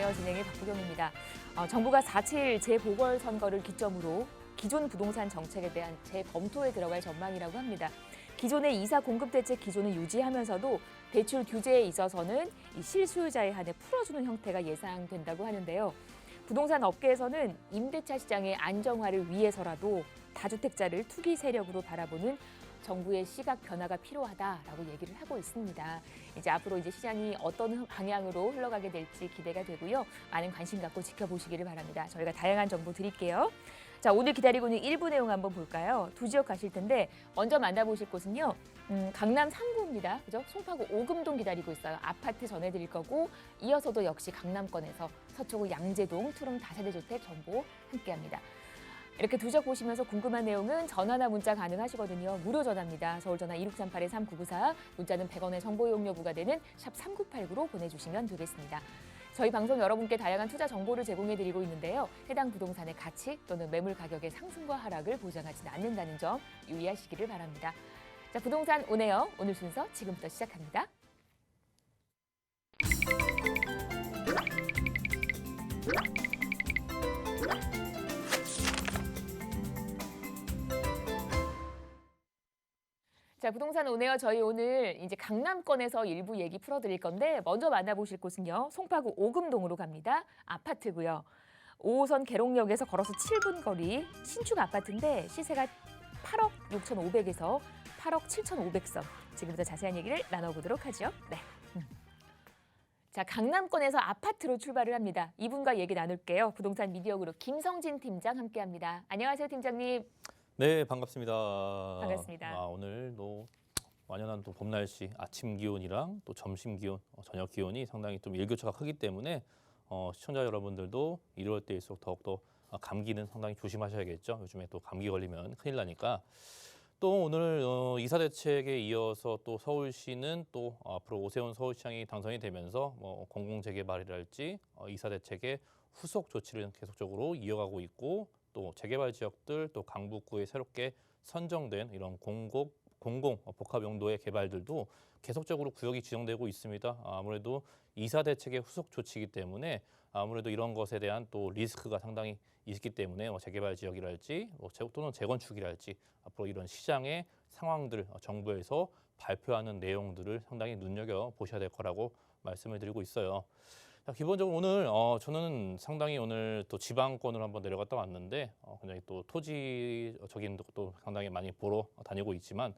안녕하세요. 진행의 박부경입니다. 정부가 4.7 재보궐선거를 기점으로 기존 부동산 정책에 대한 재검토에 들어갈 전망이라고 합니다. 기존의 이사 공급 대책 기조는 유지하면서도 대출 규제에 있어서는 이 실수요자에 한해 풀어주는 형태가 예상된다고 하는데요. 부동산 업계에서는 임대차 시장의 안정화를 위해서라도 다주택자를 투기 세력으로 바라보는 정부의 시각 변화가 필요하다라고 얘기를 하고 있습니다. 이제 앞으로 시장이 어떤 방향으로 흘러가게 될지 기대가 되고요. 많은 관심 갖고 지켜보시기를 바랍니다. 저희가 다양한 정보 드릴게요. 자, 오늘 기다리고 있는 일부 내용 한번 볼까요? 두 지역 가실 텐데 먼저 만나보실 곳은요. 강남 3구입니다. 그죠? 송파구 오금동 기다리고 있어요. 아파트 전해드릴 거고 이어서도 역시 강남권에서 서초구 양재동 투룸 다세대 주택 정보 함께합니다. 이렇게 두 지역 보시면서 궁금한 내용은 전화나 문자 가능하시거든요. 무료 전화입니다. 서울 전화 2638-3994, 문자는 100원의 정보 이용료 부과되는 샵 3989로 보내주시면 되겠습니다. 저희 방송 여러분께 다양한 투자 정보를 제공해드리고 있는데요. 해당 부동산의 가치 또는 매물 가격의 상승과 하락을 보장하지는 않는다는 점 유의하시기를 바랍니다. 자, 부동산 오네요. 오늘 순서 지금부터 시작합니다. 자, 부동산 오네요. 저희 오늘 이제 강남권에서 일부 얘기 풀어드릴 건데 먼저 만나보실 곳은요. 송파구 오금동으로 갑니다. 아파트고요. 5호선 계룡역에서 걸어서 7분 거리 신축 아파트인데 시세가 8억 6,500에서 8억 7,500선. 지금부터 자세한 얘기를 나눠보도록 하죠. 네. 자, 강남권에서 아파트로 출발을 합니다. 이분과 얘기 나눌게요. 부동산 미디어 그룹 김성진 팀장 함께합니다. 안녕하세요, 팀장님. 네, 반갑습니다. 반갑습니다. 오늘도 완연한 또 봄 날씨, 아침 기온이랑 또 점심 기온, 저녁 기온이 상당히 좀 일교차가 크기 때문에 시청자 여러분들도 이럴 때일수록 더욱더 감기는 상당히 조심하셔야겠죠. 요즘에 또 감기 걸리면 큰일 나니까. 또 오늘 이사 대책에 이어서 또 서울시는 또 앞으로 오세훈 서울시장이 당선이 되면서 공공재개발이랄지 이사 대책의 후속 조치를 계속적으로 이어가고 있고 또 재개발 지역들 또 강북구에 새롭게 선정된 이런 공공 복합 용도의 개발들도 계속적으로 구역이 지정되고 있습니다. 아무래도 이사 대책의 후속 조치이기 때문에 아무래도 이런 것에 대한 또 리스크가 상당히 있기 때문에 재개발 지역이랄지 또는 재건축이랄지 앞으로 이런 시장의 상황들 정부에서 발표하는 내용들을 상당히 눈여겨 보셔야 될 거라고 말씀을 드리고 있어요. 기본적으로 오늘 저는 상당히 오늘 또 지방권으로 한번 내려갔다 왔는데 굉장히 또 토지적인 것도 상당히 많이 보러 다니고 있지만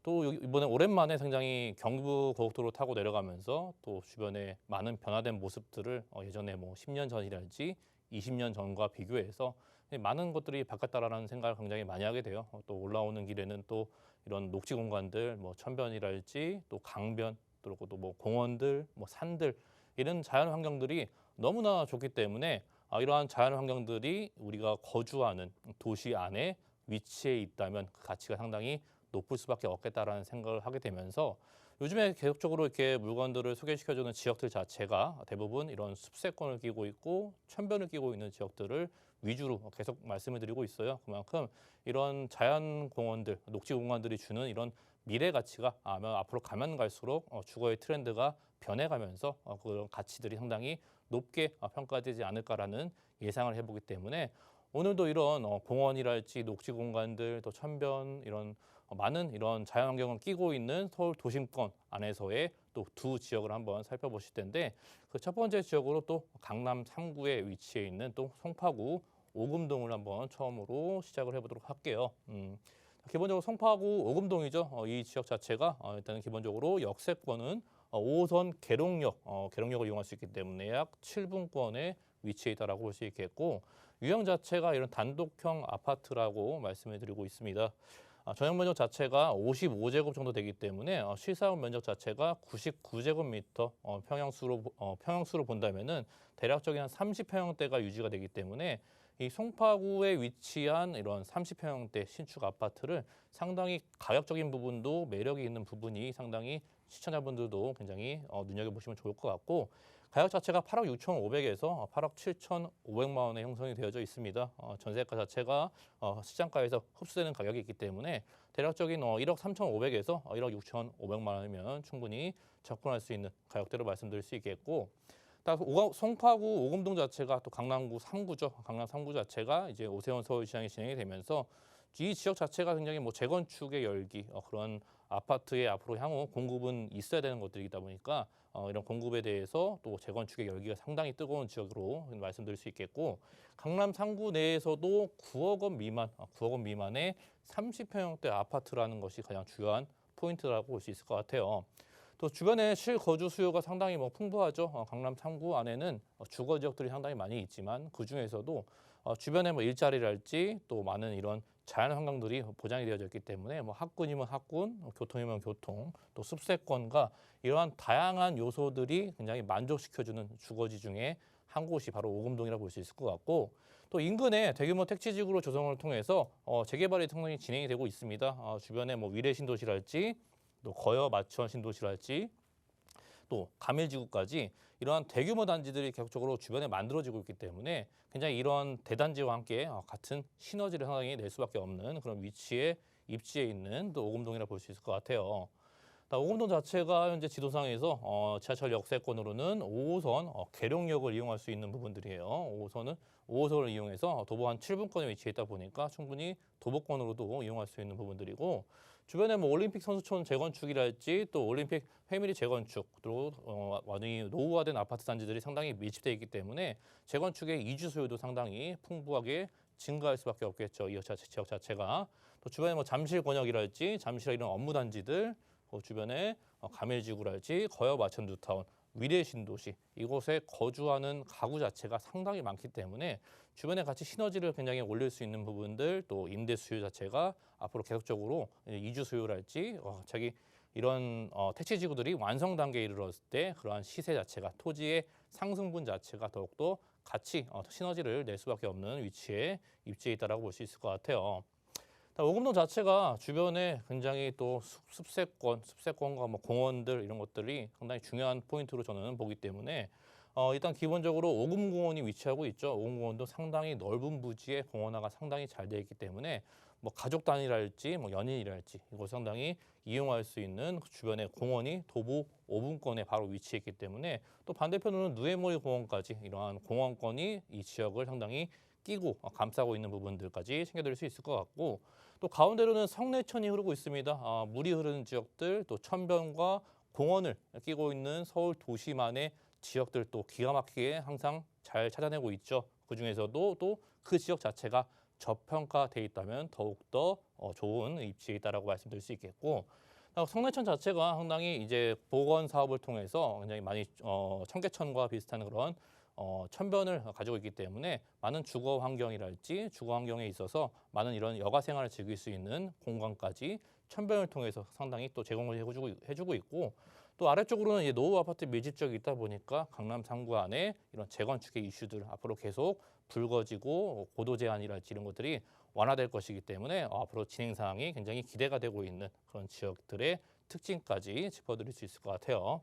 또 이번에 오랜만에 상당히 경부 고속도로 타고 내려가면서 또 주변에 많은 변화된 모습들을 예전에 10년 전이랄지 20년 전과 비교해서 많은 것들이 바뀌었다라는 생각을 굉장히 많이 하게 돼요. 또 올라오는 길에는 또 이런 녹지 공간들, 천변이랄지 또 강변, 또 공원들, 산들 이런 자연 환경들이 너무나 좋기 때문에 이러한 자연 환경들이 우리가 거주하는 도시 안에 위치해 있다면 그 가치가 상당히 높을 수밖에 없겠다라는 생각을 하게 되면서 요즘에 계속적으로 이렇게 물건들을 소개시켜주는 지역들 자체가 대부분 이런 숲세권을 끼고 있고 천변을 끼고 있는 지역들을 위주로 계속 말씀을 드리고 있어요. 그만큼 이런 자연 공원들, 녹지 공간들이 주는 이런 미래 가치가 아마 앞으로 가면 갈수록 주거의 트렌드가 변해가면서 그런 가치들이 상당히 높게 평가되지 않을까라는 예상을 해보기 때문에 오늘도 이런 공원이랄지 녹지 공간들 또 천변 이런 많은 이런 자연환경을 끼고 있는 서울 도심권 안에서의 또 두 지역을 한번 살펴보실 텐데 그 첫 번째 지역으로 또 강남 3구에 위치해 있는 또 송파구 오금동을 한번 처음으로 시작을 해보도록 할게요. 기본적으로 송파구 오금동이죠. 이 지역 자체가 일단 기본적으로 역세권은 5호선 계룡역을 이용할 수 있기 때문에 약 7분권에 위치해 있다라고 볼 수 있겠고 유형 자체가 이런 단독형 아파트라고 말씀을 드리고 있습니다. 전용 면적 자체가 55제곱 정도 되기 때문에 실사용 면적 자체가 99제곱미터 평형수로 본다면은 대략적인 한 30평형대가 유지가 되기 때문에 이 송파구에 위치한 이런 30평형대 신축 아파트를 상당히 가격적인 부분도 매력이 있는 부분이 상당히 시청자분들도 굉장히 눈여겨보시면 좋을 것 같고 가격 자체가 8억 6,500에서 8억 7,500만 원에 형성이 되어져 있습니다. 전세가 자체가 시장가에서 흡수되는 가격이 있기 때문에 대략적인 1억 3,500에서 1억 6,500만 원이면 충분히 접근할 수 있는 가격대로 말씀드릴 수 있겠고 송파구 오금동 자체가 또 강남구 3구죠. 강남 3구 자체가 이제 오세훈 서울시장이 진행이 되면서 이 지역 자체가 굉장히 뭐 재건축의 열기 그런 아파트의 앞으로 향후 공급은 있어야 되는 것들이다 보니까 이런 공급에 대해서 또 재건축의 열기가 상당히 뜨거운 지역으로 말씀드릴 수 있겠고 강남 3구 내에서도 9억 원 미만, 9억 원 미만의 30평형대 아파트라는 것이 가장 중요한 포인트라고 볼 수 있을 것 같아요. 또 주변에 실거주 수요가 상당히 뭐 풍부하죠. 강남 3구 안에는 주거 지역들이 상당히 많이 있지만 그 중에서도 주변에 뭐 일자리랄지 또 많은 이런 자연 환경들이 보장이 되어져 있기 때문에 뭐 학군이면 학군, 교통이면 교통, 또 습세권과 이러한 다양한 요소들이 굉장히 만족시켜주는 주거지 중에 한 곳이 바로 오금동이라고 볼 수 있을 것 같고 또 인근에 대규모 택지지구로 조성을 통해서 재개발이 상당히 진행이 되고 있습니다. 주변에 뭐 위례 신도시랄지 또 거여 마천 신도시랄지 또 가밀지구까지 이러한 대규모 단지들이 계속적으로 주변에 만들어지고 있기 때문에 굉장히 이런 대단지와 함께 같은 시너지를 상당히 낼 수밖에 없는 그런 위치에 입지에 있는 또 오금동이라 볼 수 있을 것 같아요. 오금동 자체가 현재 지도상에서 지하철 역세권으로는 5호선 계룡역을 이용할 수 있는 부분들이에요. 5호선을 이용해서 도보 한 7분권에 위치해 있다 보니까 충분히 도보권으로도 이용할 수 있는 부분들이고 주변에 뭐 올림픽 선수촌 재건축이랄지 또 올림픽 회밀리 재건축 또 많이 노후화된 아파트 단지들이 상당히 밀집되어 있기 때문에 재건축의 이주 수요도 상당히 풍부하게 증가할 수밖에 없겠죠. 이 지역 자체가 또 주변에 뭐 잠실 권역이랄지 잠실 이런 업무 단지들 주변에 가밀지구랄지 거여 마천 뉴타운 위례 신도시 이곳에 거주하는 가구 자체가 상당히 많기 때문에 주변에 같이 시너지를 굉장히 올릴 수 있는 부분들 또 임대 수요 자체가 앞으로 계속적으로 이주 수요랄지 자기 이런 택지 지구들이 완성 단계에 이르렀을 때 그러한 시세 자체가 토지의 상승분 자체가 더욱더 같이 시너지를 낼 수밖에 없는 위치에 입지해 있다라고 볼 수 있을 것 같아요. 오금동 자체가 주변에 굉장히 또 습세권과 뭐 공원들 이런 것들이 상당히 중요한 포인트로 저는 보기 때문에 일단 기본적으로 오금공원이 위치하고 있죠. 오금공원도 상당히 넓은 부지에 공원화가 상당히 잘 되어 있기 때문에 뭐 가족 단위랄지 뭐 연인이랄지 이곳 상당히 이용할 수 있는 주변에 공원이 도보 5분권에 바로 위치해 있기 때문에 또 반대편으로는 누에모리 공원까지 이러한 공원권이 이 지역을 상당히 끼고 감싸고 있는 부분들까지 챙겨드릴 수 있을 것 같고 또 가운데로는 성내천이 흐르고 있습니다. 물이 흐르는 지역들 또 천변과 공원을 끼고 있는 서울 도시만의 지역들 또 기가 막히게 항상 잘 찾아내고 있죠. 그중에서도 또 그 지역 자체가 저평가돼 있다면 더욱더 좋은 입지에 있다라고 말씀드릴 수 있겠고 성내천 자체가 상당히 이제 보건 사업을 통해서 굉장히 많이 청계천과 비슷한 그런 천변을 가지고 있기 때문에 많은 주거 환경이랄지 주거 환경에 있어서 많은 이런 여가 생활을 즐길 수 있는 공간까지 천변을 통해서 상당히 또 제공을 해주고 있고 또 아래쪽으로는 이제 노후 아파트 밀집 지역이 있다 보니까 강남 3구 안에 이런 재건축의 이슈들 앞으로 계속 불거지고 고도 제한이랄지 이런 것들이 완화될 것이기 때문에 앞으로 진행 사항이 굉장히 기대가 되고 있는 그런 지역들의 특징까지 짚어드릴 수 있을 것 같아요.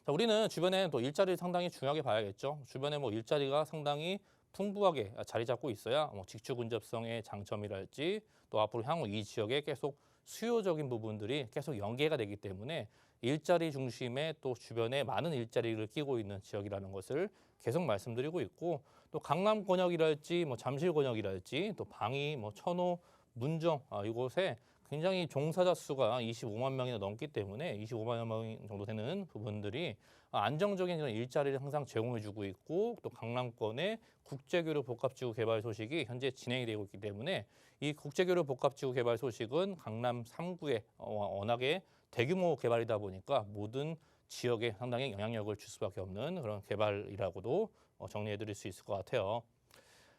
자, 우리는 주변에 또 일자리를 상당히 중요하게 봐야겠죠. 주변에 뭐 일자리가 상당히 풍부하게 자리 잡고 있어야 뭐 직주 근접성의 장점이랄지 또 앞으로 향후 이 지역에 계속 수요적인 부분들이 계속 연계가 되기 때문에 일자리 중심의 또 주변에 많은 일자리를 끼고 있는 지역이라는 것을 계속 말씀드리고 있고 또 강남 권역이랄지 뭐 잠실 권역이랄지 또 방이 뭐 천호 문정 이곳에 굉장히 종사자 수가 25만 명이나 넘기 때문에 25만 명 정도 되는 부분들이 안정적인 이런 일자리를 항상 제공해주고 있고 또 강남권의 국제교류 복합지구 개발 소식이 현재 진행이 되고 있기 때문에 이 국제교류 복합지구 개발 소식은 강남 3구에 워낙에 대규모 개발이다 보니까 모든 지역에 상당히 영향력을 줄 수밖에 없는 그런 개발이라고도 정리해드릴 수 있을 것 같아요.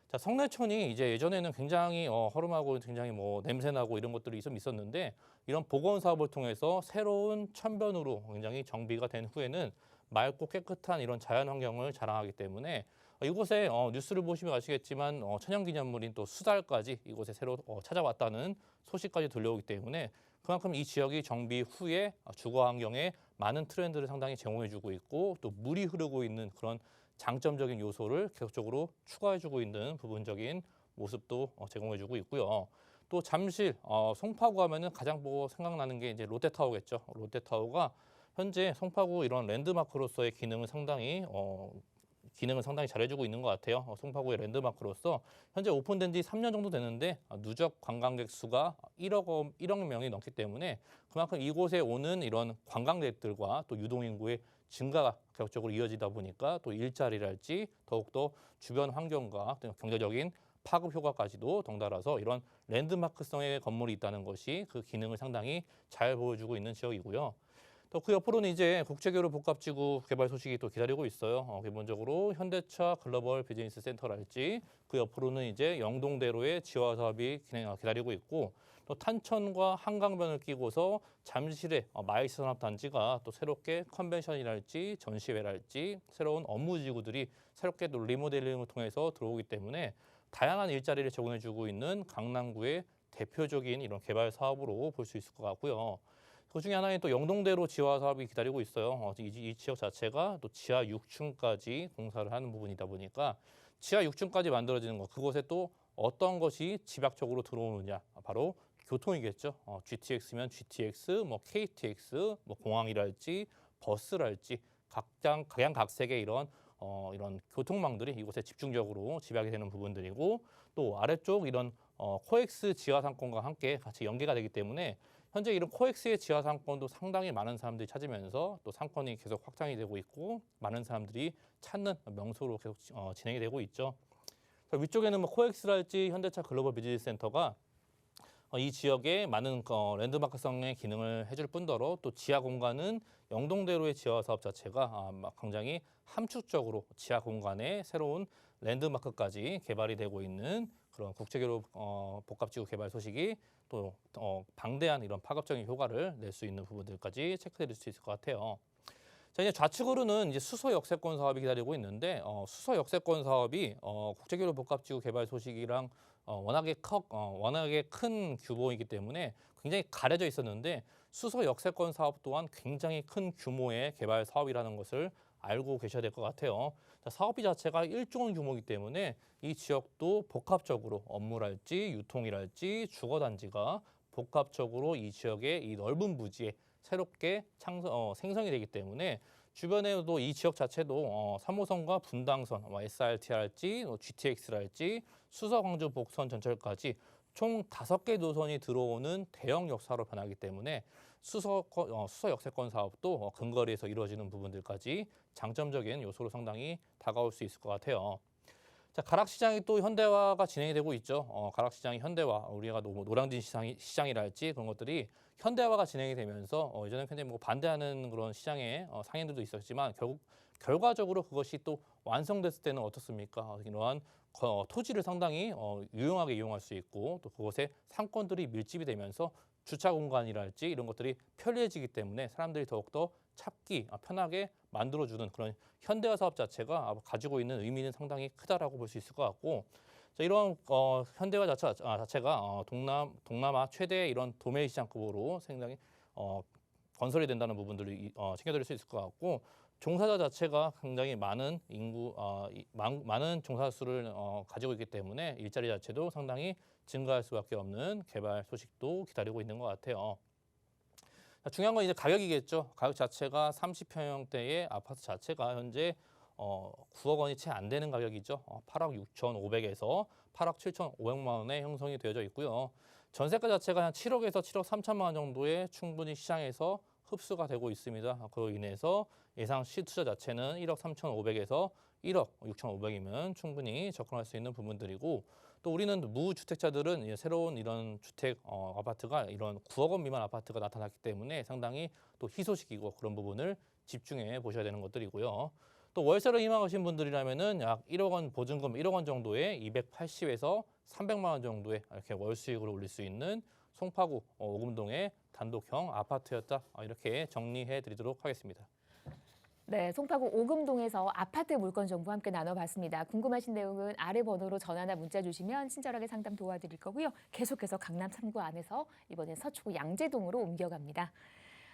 자, 성내천이 이제 예전에는 굉장히 허름하고 굉장히 뭐 냄새나고 이런 것들이 좀 있었는데 이런 복원 사업을 통해서 새로운 천변으로 굉장히 정비가 된 후에는 맑고 깨끗한 이런 자연 환경을 자랑하기 때문에 이곳에 뉴스를 보시면 아시겠지만 천연기념물인 또 수달까지 이곳에 새로 찾아왔다는 소식까지 들려오기 때문에 그만큼 이 지역이 정비 후에 주거 환경에 많은 트렌드를 상당히 제공해주고 있고 또 물이 흐르고 있는 그런 장점적인 요소를 계속적으로 추가해주고 있는 부분적인 모습도 제공해주고 있고요. 또 잠실, 송파구 하면은 가장 생각나는 게 이제 롯데타워겠죠. 롯데타워가 현재 송파구 이런 랜드마크로서의 기능을 상당히 잘해주고 있는 것 같아요. 송파구의 랜드마크로서 현재 오픈된 지 3년 정도 되는데 누적 관광객 수가 1억 명이 넘기 때문에 그만큼 이곳에 오는 이런 관광객들과 또 유동인구의 증가가 계속적으로 이어지다 보니까 또 일자리랄지 더욱더 주변 환경과 경제적인 파급 효과까지도 덩달아서 이런 랜드마크성의 건물이 있다는 것이 그 기능을 상당히 잘 보여주고 있는 지역이고요. 또 그 옆으로는 이제 국제교류 복합지구 개발 소식이 또 기다리고 있어요. 기본적으로 현대차 글로벌 비즈니스 센터랄지 그 옆으로는 이제 영동대로의 지화 사업이 기다리고 있고 또 탄천과 한강변을 끼고서 잠실의 마이스 산업단지가 또 새롭게 컨벤션이랄지 전시회랄지 새로운 업무지구들이 새롭게 또 리모델링을 통해서 들어오기 때문에 다양한 일자리를 제공해주고 있는 강남구의 대표적인 이런 개발 사업으로 볼 수 있을 것 같고요. 그 중에 하나인 또 영동대로 지화 사업이 기다리고 있어요. 이 지역 자체가 또 지하 6층까지 공사를 하는 부분이다 보니까 지하 6층까지 만들어지는 것, 그곳에 또 어떤 것이 집약적으로 들어오느냐, 바로 교통이겠죠. GTX면 GTX, 뭐 KTX, 뭐 공항이랄지 버스랄지 각양각색의 이런 교통망들이 이곳에 집중적으로 집약이 되는 부분들이고 또 아래쪽 이런 코엑스 지하 상권과 함께 같이 연계가 되기 때문에 현재 이런 코엑스의 지하 상권도 상당히 많은 사람들이 찾으면서 또 상권이 계속 확장이 되고 있고 많은 사람들이 찾는 명소로 계속 진행이 되고 있죠. 위쪽에는 뭐 코엑스랄지 현대차 글로벌 비즈니스 센터가 이 지역에 많은 랜드마크성의 기능을 해줄 뿐더러 또 지하 공간은 영동대로의 지하 사업 자체가 굉장히 함축적으로 지하 공간에 새로운 랜드마크까지 개발이 되고 있는 그런 국제교류 복합지구 개발 소식이 또 방대한 이런 파급적인 효과를 낼 수 있는 부분들까지 체크드릴 수 있을 것 같아요. 자, 이제 좌측으로는 이제 수서 역세권 사업이 기다리고 있는데 수서 역세권 사업이 국제교류 복합지구 개발 소식이랑 워낙에 큰 규모이기 때문에 굉장히 가려져 있었는데 수서 역세권 사업 또한 굉장히 큰 규모의 개발 사업이라는 것을 알고 계셔야 될 것 같아요. 자, 사업비 자체가 1조 원 규모이기 때문에 이 지역도 복합적으로 업무랄지 유통이랄지 주거단지가 복합적으로 이 지역의 이 넓은 부지에 새롭게 생성이 되기 때문에 주변에도 이 지역 자체도 3호선과 분당선, SRT랄지 GTX랄지 수서 광주 복선 전철까지 총 5개 노선이 들어오는 대형 역사로 변하기 때문에 수서 역세권 사업도 근거리에서 이루어지는 부분들까지 장점적인 요소로 상당히 다가올 수 있을 것 같아요. 자, 가락시장이 또 현대화가 진행이 되고 있죠. 가락시장이 현대화, 우리가 노량진 시장이랄지 그런 것들이 현대화가 진행이 되면서 예전에 굉장히 뭐 반대하는 그런 시장의 상인들도 있었지만 결과적으로 그것이 또 완성됐을 때는 어떻습니까? 이러한 토지를 상당히 유용하게 이용할 수 있고 또 그곳에 상권들이 밀집이 되면서 주차 공간이랄지 이런 것들이 편리해지기 때문에 사람들이 더욱더 찾기 편하게 만들어주는 그런 현대화 사업 자체가 가지고 있는 의미는 상당히 크다라고 볼 수 있을 것 같고 자, 이러한 현대화 자체가 동남아 최대의 이런 도매 시장급으로 상당히 건설이 된다는 부분들을 챙겨드릴 수 있을 것 같고 종사자 자체가 굉장히 많은 많은 종사 수를 가지고 있기 때문에 일자리 자체도 상당히 증가할 수밖에 없는 개발 소식도 기다리고 있는 것 같아요. 중요한 건 이제 가격이겠죠. 가격 자체가 30평형대의 아파트 자체가 현재 9억 원이 채 안 되는 가격이죠. 8억 6,500에서 8억 7,500만 원에 형성이 되어져 있고요. 전세가 자체가 한 7억에서 7억 3천만 원 정도에 충분히 시장에서 흡수가 되고 있습니다. 그로 인해서 예상 시투자 자체는 1억 3,500에서 1억 6,500이면 충분히 접근할 수 있는 부분들이고 또 우리는 무주택자들은 새로운 이런 주택 아파트가 이런 9억 원 미만 아파트가 나타났기 때문에 상당히 또 희소식이고 그런 부분을 집중해 보셔야 되는 것들이고요. 또 월세를 희망하신 분들이라면은 약 1억 원 보증금 1억 원 정도에 280에서 300만 원 정도의 이렇게 월 수익을 올릴 수 있는 송파구 오금동의 단독형 아파트였다. 이렇게 정리해 드리도록 하겠습니다. 네, 송파구 오금동에서 아파트 물건 정보 함께 나눠봤습니다. 궁금하신 내용은 아래 번호로 전화나 문자 주시면 친절하게 상담 도와드릴 거고요. 계속해서 강남 3구 안에서 이번엔 서초구 양재동으로 옮겨갑니다.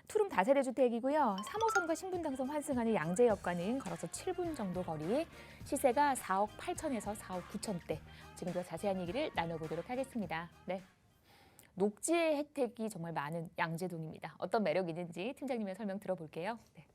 투룸 다세대 주택이고요. 3호선과 신분당선 환승하는 양재역과는 걸어서 7분 정도 거리, 시세가 4억 8천에서 4억 9천대. 지금부터 자세한 얘기를 나눠보도록 하겠습니다. 네. 녹지의 혜택이 정말 많은 양재동입니다. 어떤 매력이 있는지 팀장님의 설명 들어볼게요. 네.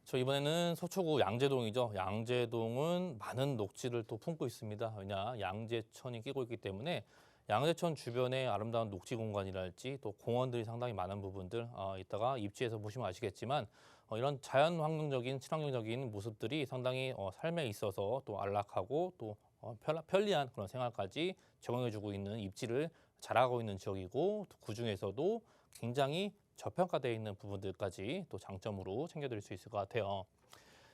저 이번에는 서초구 양재동이죠. 양재동은 많은 녹지를 또 품고 있습니다. 왜냐, 양재천이 끼고 있기 때문에 양재천 주변에 아름다운 녹지 공간이랄지 또 공원들이 상당히 많은 부분들 이따가 입지에서 보시면 아시겠지만 이런 자연 환경적인 친환경적인 모습들이 상당히 삶에 있어서 또 안락하고 또 편리한 그런 생활까지 제공해주고 있는 입지를 잘하고 있는 지역이고 그 중에서도 굉장히 저평가되어 있는 부분들까지 또 장점으로 챙겨드릴 수 있을 것 같아요.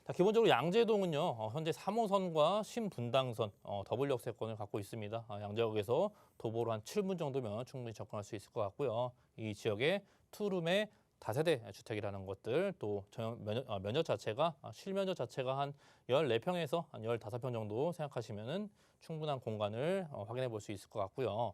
자, 기본적으로 양재동은요, 현재 3호선과 신분당선 더블 역세권을 갖고 있습니다. 양재역에서 도보로 한 7분 정도면 충분히 접근할 수 있을 것 같고요. 이 지역에 투룸의 다세대 주택이라는 것들, 또 면적 자체가 실면적 자체가 한 14평에서 한 15평 정도 생각하시면은 충분한 공간을 확인해 볼 수 있을 것 같고요.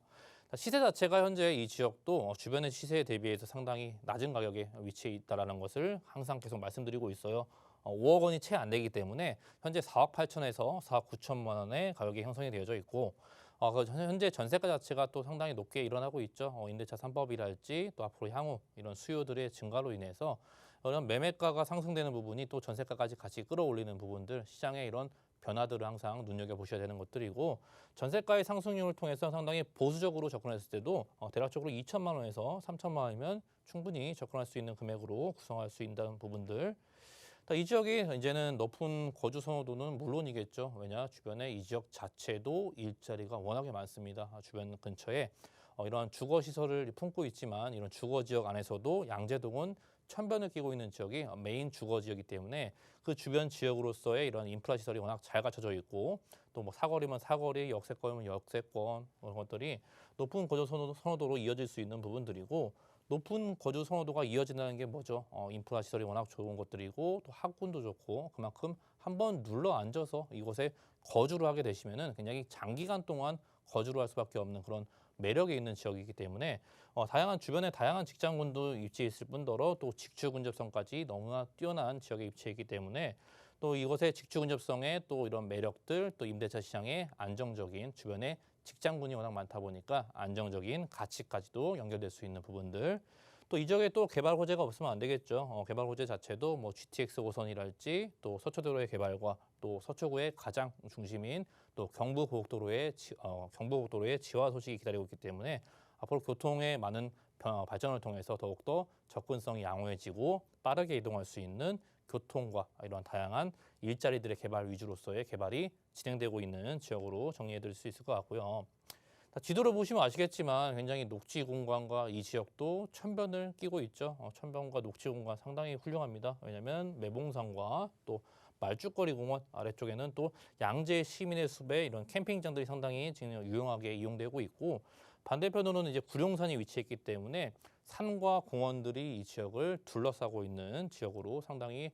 시세 자체가 현재 이 지역도 주변의 시세에 대비해서 상당히 낮은 가격에 위치해 있다는 것을 항상 계속 말씀드리고 있어요. 5억 원이 채 안 되기 때문에 현재 4억 8천에서 4억 9천만 원의 가격이 형성이 되어져 있고 현재 전세가 자체가 또 상당히 높게 일어나고 있죠. 임대차 3법이랄지 또 앞으로 향후 이런 수요들의 증가로 인해서 이런 매매가가 상승되는 부분이 또 전세가까지 같이 끌어올리는 부분들 시장의 이런 변화들을 항상 눈여겨보셔야 되는 것들이고 전세가의 상승률을 통해서 상당히 보수적으로 접근했을 때도 대략적으로 2천만 원에서 3천만 원이면 충분히 접근할 수 있는 금액으로 구성할 수 있다는 부분들. 이 지역이 이제는 높은 거주 선호도는 물론이겠죠. 왜냐 주변에 이 지역 자체도 일자리가 워낙에 많습니다. 주변 근처에 이런 주거 시설을 품고 있지만 이런 주거 지역 안에서도 양재동은 천변을 끼고 있는 지역이 메인 주거 지역이기 때문에 그 주변 지역으로서의 이런 인프라 시설이 워낙 잘 갖춰져 있고 또 뭐 사거리면 사거리, 역세권이면 역세권 이런 것들이 높은 거주 선호도로 이어질 수 있는 부분들이고 높은 거주 선호도가 이어진다는 게 뭐죠? 인프라 시설이 워낙 좋은 것들이고 또 학군도 좋고 그만큼 한번 눌러 앉아서 이곳에 거주를 하게 되시면은 굉장히 장기간 동안 거주를 할 수밖에 없는 그런 매력이 있는 지역이기 때문에 다양한 주변에 다양한 직장군도 위치해 있을 뿐더러 또 직주 근접성까지 너무나 뛰어난 지역에 위치해 있기 때문에 또 이곳의 직주 근접성의 또 이런 매력들 또 임대차 시장의 안정적인 주변에 직장군이 워낙 많다 보니까 안정적인 가치까지도 연결될 수 있는 부분들 또 이 지역에 또 개발 호재가 없으면 안 되겠죠. 개발 호재 자체도 뭐 GTX 5선이랄지 또 서초도로의 개발과 또 서초구의 가장 중심인 또 경부고속도로의 지화 소식이 기다리고 있기 때문에 앞으로 교통의 많은 발전을 통해서 더욱더 접근성이 양호해지고 빠르게 이동할 수 있는 교통과 이런 다양한 일자리들의 개발 위주로서의 개발이 진행되고 있는 지역으로 정리해드릴 수 있을 것 같고요. 지도를 보시면 아시겠지만 굉장히 녹지 공간과 이 지역도 천변을 끼고 있죠. 천변과 녹지 공간 상당히 훌륭합니다. 왜냐하면 매봉산과 또 말죽거리 공원 아래쪽에는 또 양재 시민의 숲에 이런 캠핑장들이 상당히 지금 유용하게 이용되고 있고 반대편으로는 이제 구룡산이 위치했기 때문에 산과 공원들이 이 지역을 둘러싸고 있는 지역으로 상당히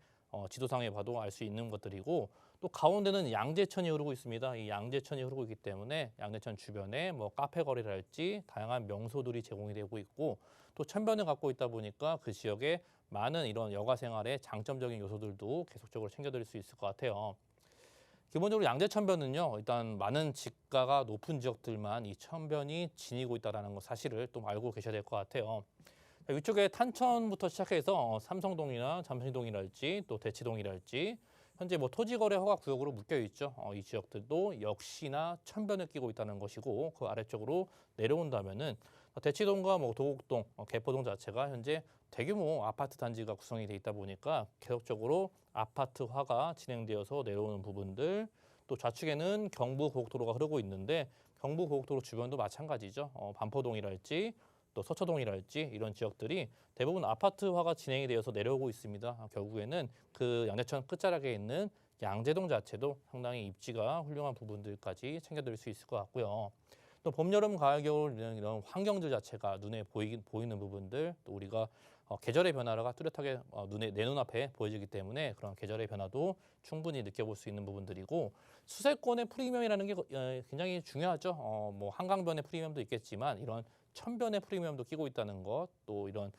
지도상에 봐도 알 수 있는 것들이고 또 가운데는 양재천이 흐르고 있습니다. 이 양재천이 흐르고 있기 때문에 양재천 주변에 뭐 카페 거리랄지 다양한 명소들이 제공이 되고 있고 또 천변을 갖고 있다 보니까 그 지역에 많은 이런 여가 생활의 장점적인 요소들도 계속적으로 챙겨드릴 수 있을 것 같아요. 기본적으로 양재천변은요, 일단 많은 지가가 높은 지역들만 이 천변이 지니고 있다는 것 사실을 또 알고 계셔야 될 것 같아요. 위쪽에 탄천부터 시작해서 삼성동이나 잠실동이랄지 또 대치동이랄지 현재 뭐 토지거래 허가 구역으로 묶여 있죠. 이 지역들도 역시나 천변을 끼고 있다는 것이고 그 아래쪽으로 내려온다면은 대치동과 뭐 도곡동, 개포동 자체가 현재 대규모 아파트 단지가 구성이 돼 있다 보니까 계속적으로 아파트화가 진행되어서 내려오는 부분들 또 좌측에는 경부고속도로가 흐르고 있는데 경부고속도로 주변도 마찬가지죠. 반포동이랄지 또 서초동이랄지 이런 지역들이 대부분 아파트화가 진행이 되어서 내려오고 있습니다. 결국에는 그 양재천 끝자락에 있는 양재동 자체도 상당히 입지가 훌륭한 부분들까지 챙겨드릴 수 있을 것 같고요. 또 봄, 여름, 가을, 겨울 이런 환경들 자체가 눈에 보이는 부분들 또 우리가 계절의 변화가 뚜렷하게 내 눈앞에 보여지기 때문에 그런 계절의 변화도 충분히 느껴볼 수 있는 부분들이고 수세권의 프리미엄이라는 게 굉장히 중요하죠. 뭐 한강변의 프리미엄도 있겠지만 이런 천변의 프리미엄도 끼고 있다는 것, 또 이런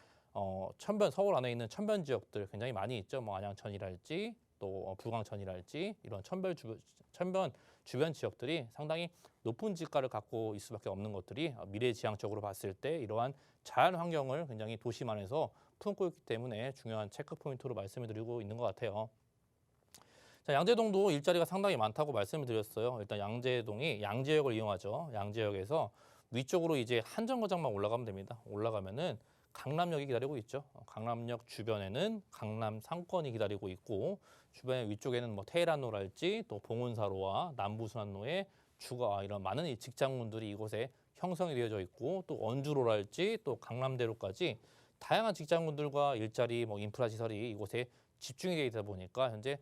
천변 서울 안에 있는 천변 지역들 굉장히 많이 있죠. 뭐 안양천이랄지 또 불광천이랄지 이런 천변 주변 지역들이 상당히 높은 지가를 갖고 있을 수밖에 없는 것들이 미래지향적으로 봤을 때 이러한 자연 환경을 굉장히 도심 안에서 품고 있기 때문에 중요한 체크 포인트로 말씀을 드리고 있는 것 같아요. 자, 양재동도 일자리가 상당히 많다고 말씀을 드렸어요. 일단 양재동이 양재역을 이용하죠. 양재역에서 위쪽으로 이제 한정거장만 올라가면 됩니다. 올라가면은 강남역이 기다리고 있죠. 강남역 주변에는 강남 상권이 기다리고 있고 주변에 위쪽에는 뭐 테헤란로랄지 또 봉은사로와 남부순환로의 주거 이런 많은 이 직장군들이 이곳에 형성이 되어져 있고 또 원주로랄지 또 강남대로까지 다양한 직장군들과 일자리 뭐 인프라 시설이 이곳에 집중이 되어 있다 보니까 현재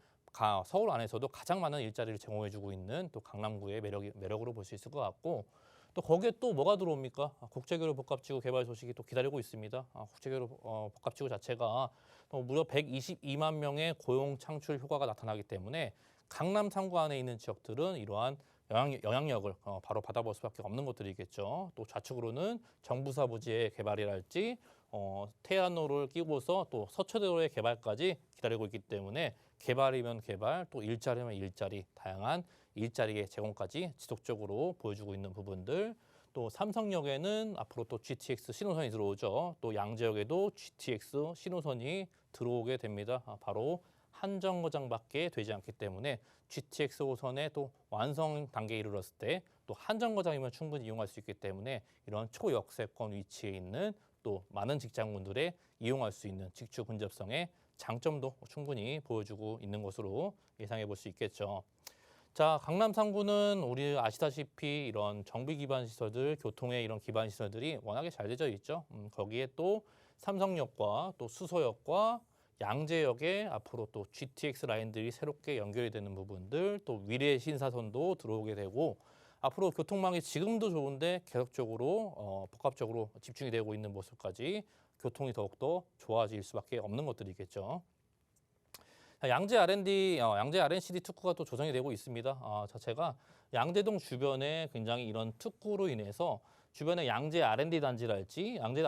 서울 안에서도 가장 많은 일자리를 제공해주고 있는 또 강남구의 매력으로 볼 수 있을 것 같고 또 거기에 또 뭐가 들어옵니까? 국제교류 복합지구 개발 소식이 또 기다리고 있습니다. 국제교류 복합지구 자체가 무려 122만 명의 고용 창출 효과가 나타나기 때문에 강남 3구 안에 있는 지역들은 이러한 영향력을 바로 받아볼 수밖에 없는 것들이겠죠. 또 좌측으로는 정부사 부지의 개발이랄지 태안로를 끼고서 또 서초대로의 개발까지 기다리고 있기 때문에 개발이면 개발, 또 일자리면 일자리, 다양한 일자리의 제공까지 지속적으로 보여주고 있는 부분들. 또 삼성역에는 앞으로 또 GTX 신호선이 들어오죠. 또 양재역에도 GTX 신호선이 들어오게 됩니다. 바로 한 정거장밖에 되지 않기 때문에 GTX 호선의 또 완성 단계에 이르렀을 때 또 한 정거장이면 충분히 이용할 수 있기 때문에 이런 초역세권 위치에 있는 또 많은 직장군들의 이용할 수 있는 직주 근접성의 장점도 충분히 보여주고 있는 것으로 예상해 볼 수 있겠죠. 자, 강남 3구는 우리 아시다시피 이런 정비 기반 시설들, 교통의 이런 기반 시설들이 워낙에 잘 되어 있죠. 거기에 또 삼성역과 또 수서역과 양재역에 앞으로 또 GTX 라인들이 새롭게 연결이 되는 부분들, 또 위례 신사선도 들어오게 되고 앞으로 교통망이 지금도 좋은데 계속적으로 복합적으로 집중이 되고 있는 모습까지 교통이 더욱더 좋아질 수밖에 없는 것들이겠죠. 양재 R&D 특구가 또 조성이 되고 있습니다. 자체가 양재동 주변에 굉장히 이런 특구로 인해서 주변에 양재 R&D 단지랄지, 양재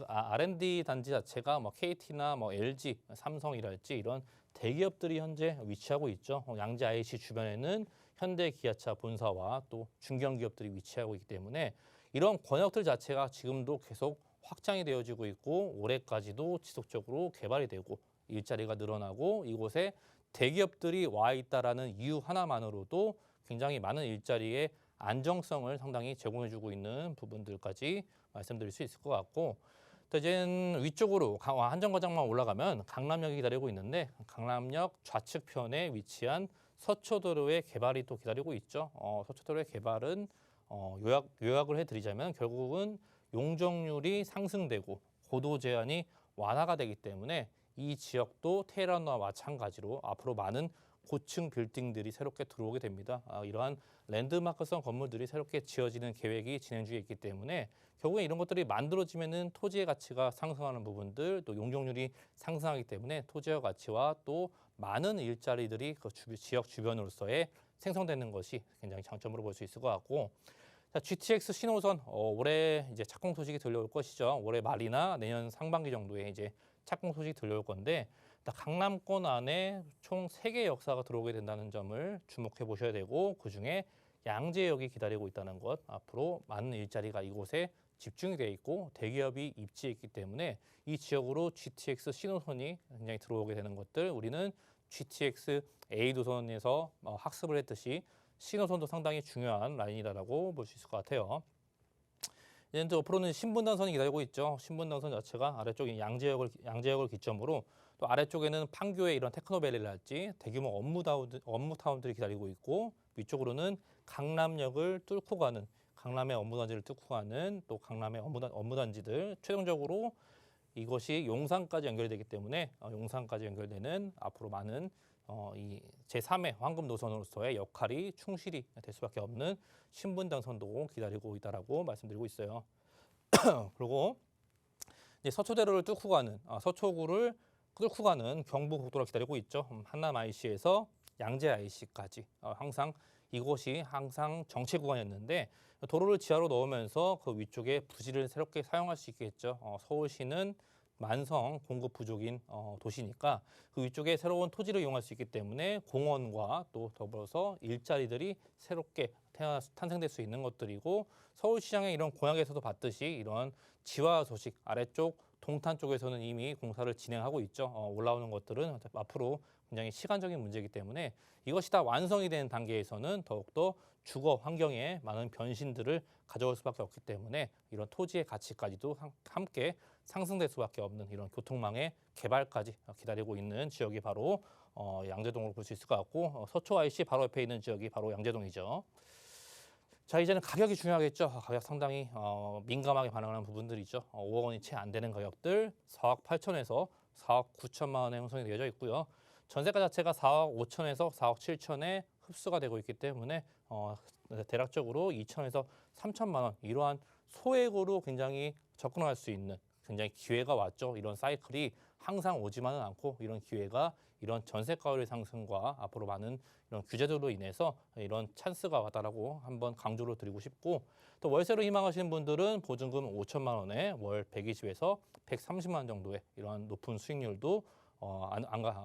R&D 단지 자체가 뭐 KT나 뭐 LG, 삼성이랄지 이런 대기업들이 현재 위치하고 있죠. 양재 IC 주변에는 현대 기아차 본사와 또 중견기업들이 위치하고 있기 때문에 이런 권역들 자체가 지금도 계속 확장이 되어지고 있고 올해까지도 지속적으로 개발이 되고 일자리가 늘어나고 이곳에 대기업들이 와 있다라는 이유 하나만으로도 굉장히 많은 일자리의 안정성을 상당히 제공해주고 있는 부분들까지 말씀드릴 수 있을 것 같고 또 이제 위쪽으로 한정거장만 올라가면 강남역이 기다리고 있는데 강남역 좌측편에 위치한 서초도로의 개발이 또 기다리고 있죠. 서초도로의 개발은 요약을 해드리자면 결국은 용적률이 상승되고 고도 제한이 완화가 되기 때문에 이 지역도 테헤란과 마찬가지로 앞으로 많은 고층 빌딩들이 새롭게 들어오게 됩니다. 이러한 랜드마크성 건물들이 새롭게 지어지는 계획이 진행 중에 있기 때문에 결국에 이런 것들이 만들어지면은 토지의 가치가 상승하는 부분들 또 용적률이 상승하기 때문에 토지의 가치와 또 많은 일자리들이 그 지역 주변으로서의 생성되는 것이 굉장히 장점으로 볼 수 있을 것 같고 자, GTX 신호선 올해 이제 착공 소식이 들려올 것이죠. 올해 말이나 내년 상반기 정도에 이제 착공 소식이 들려올 건데 강남권 안에 총 3개의 역사가 들어오게 된다는 점을 주목해 보셔야 되고 그중에 양재역이 기다리고 있다는 것 앞으로 많은 일자리가 이곳에 집중이 돼 있고 대기업이 입지해 있기 때문에 이 지역으로 GTX 신호선이 굉장히 들어오게 되는 것들 우리는 GTX A 도선에서 학습을 했듯이 신호선도 상당히 중요한 라인이라고 볼 수 있을 것 같아요. 이제 앞으로는 신분당선이 기다리고 있죠. 신분당선 자체가 아래쪽에 양재역을 기점으로 또 아래쪽에는 판교의 이런 테크노밸리랄지 대규모 업무타운들이 기다리고 있고 위쪽으로는 강남역을 뚫고 가는 강남의 업무단지를 뚫고 가는 또 강남의 업무단지들 최종적으로 이것이 용산까지 연결이 되기 때문에 용산까지 연결되는 앞으로 많은 이 제3의 황금 노선으로서의 역할이 충실히 될 수밖에 없는 신분당선도 기다리고 있다라고 말씀드리고 있어요. 그리고 이제 서초대로를 뚫고 가는 서초구를 뚫고 가는 경부고속도로가 기다리고 있죠. 한남 IC에서 양재 IC까지 항상 이곳이 항상 정체 구간이었는데 도로를 지하로 넣으면서 그 위쪽에 부지를 새롭게 사용할 수 있겠죠. 서울시는 만성 공급 부족인 도시니까 그 위쪽에 새로운 토지를 이용할 수 있기 때문에 공원과 또 더불어서 일자리들이 새롭게 탄생될 수 있는 것들이고 서울시장의 이런 공약에서도 봤듯이 이런 지화 소식 아래쪽 동탄 쪽에서는 이미 공사를 진행하고 있죠. 올라오는 것들은 앞으로 굉장히 시간적인 문제이기 때문에 이것이 다 완성이 되는 단계에서는 더욱더 주거 환경에 많은 변신들을 가져올 수밖에 없기 때문에 이런 토지의 가치까지도 함께 상승될 수밖에 없는 이런 교통망의 개발까지 기다리고 있는 지역이 바로 양재동으로 볼 수 있을 것 같고 서초 IC 바로 옆에 있는 지역이 바로 양재동이죠. 자, 이제는 가격이 중요하겠죠. 가격 상당히 민감하게 반응하는 부분들이죠. 5억 원이 채 안 되는 가격들 4억 8천에서 4억 9천만 원에 형성이 되어져 있고요. 전세가 자체가 4억 5천에서 4억 7천에 흡수가 되고 있기 때문에 대략적으로 2천에서 3천만 원 이러한 소액으로 굉장히 접근할 수 있는 굉장히 기회가 왔죠. 이런 사이클이 항상 오지만은 않고 이런 기회가 이런 전세가율의 상승과 앞으로 많은 이런 규제들로 인해서 이런 찬스가 왔다라고 한번 강조를 드리고 싶고 또 월세로 희망하시는 분들은 보증금 5천만 원에 월 120에서 130만 원 정도의 이런 높은 수익률도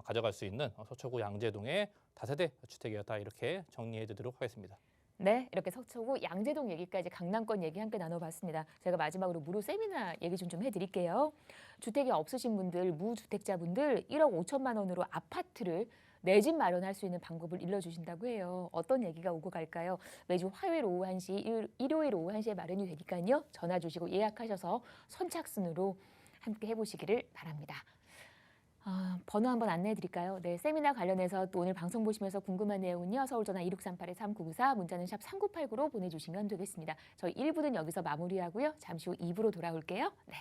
가져갈 수 있는 서초구 양재동의 다세대 주택이었다 이렇게 정리해 드리도록 하겠습니다. 네, 이렇게 서초구 양재동 얘기까지 강남권 얘기 함께 나눠봤습니다. 제가 마지막으로 무료 세미나 얘기 좀 해드릴게요. 주택이 없으신 분들, 무주택자분들 1억 5천만 원으로 아파트를 내 집 마련할 수 있는 방법을 일러주신다고 해요. 어떤 얘기가 오고 갈까요? 매주 화요일 오후 1시, 일요일 오후 1시에 마련이 되니까요. 전화 주시고 예약하셔서 선착순으로 함께 해보시기를 바랍니다. 번호 한번 안내해 드릴까요? 네, 세미나 관련해서 또 오늘 방송 보시면서 궁금한 내용은요. 서울전화 2638-3994, 문자는 샵 3989로 보내주시면 되겠습니다. 저희 1부는 여기서 마무리하고요. 잠시 후 2부로 돌아올게요. 네.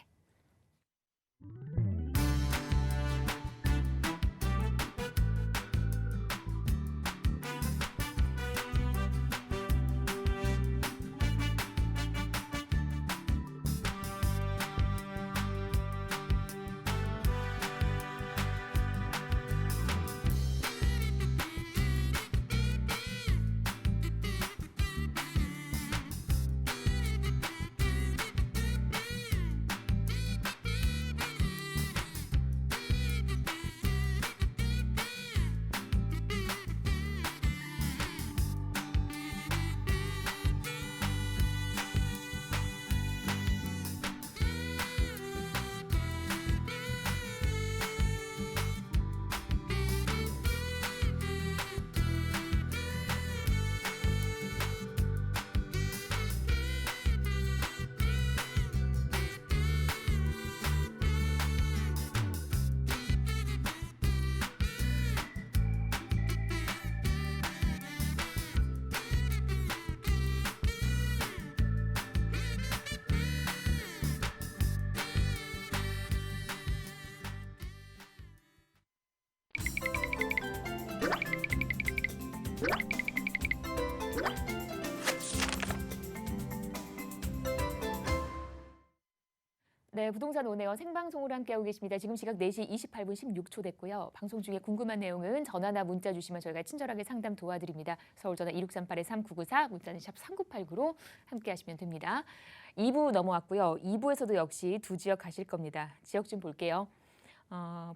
네, 부동산 오네어 생방송으로 함께하고 계십니다. 지금 시각 4시 28분 16초 됐고요. 방송 중에 궁금한 내용은 전화나 문자 주시면 저희가 친절하게 상담 도와드립니다. 서울전화 2638-3994, 문자는 샵 3989로 함께하시면 됩니다. 2부 넘어왔고요. 2부에서도 역시 두 지역 가실 겁니다. 지역 좀 볼게요.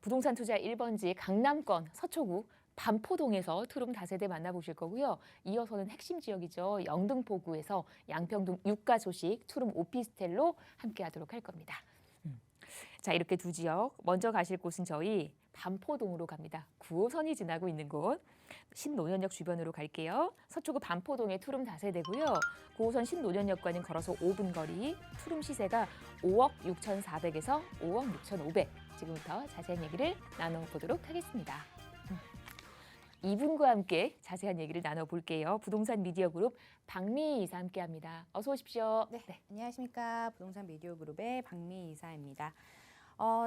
부동산 투자 1번지 강남권 서초구 반포동에서 투룸 다세대 만나보실 거고요. 이어서는 핵심 지역이죠. 영등포구에서 양평동 유가 소식 투룸 오피스텔로 함께하도록 할 겁니다. 자, 이렇게 두 지역 먼저 가실 곳은 저희 반포동으로 갑니다. 9호선이 지나고 있는 곳 신논현역 주변으로 갈게요. 서초구 반포동의 투룸 다세대고요. 9호선 신논현역과는 걸어서 5분 거리. 투룸 시세가 5억 6,400에서 5억 6,500. 지금부터 자세한 얘기를 나눠보도록 하겠습니다. 이분과 함께 자세한 얘기를 나눠볼게요. 부동산 미디어 그룹 박미희 이사 함께합니다. 어서 오십시오. 네, 안녕하십니까. 부동산 미디어 그룹의 박미희 이사입니다.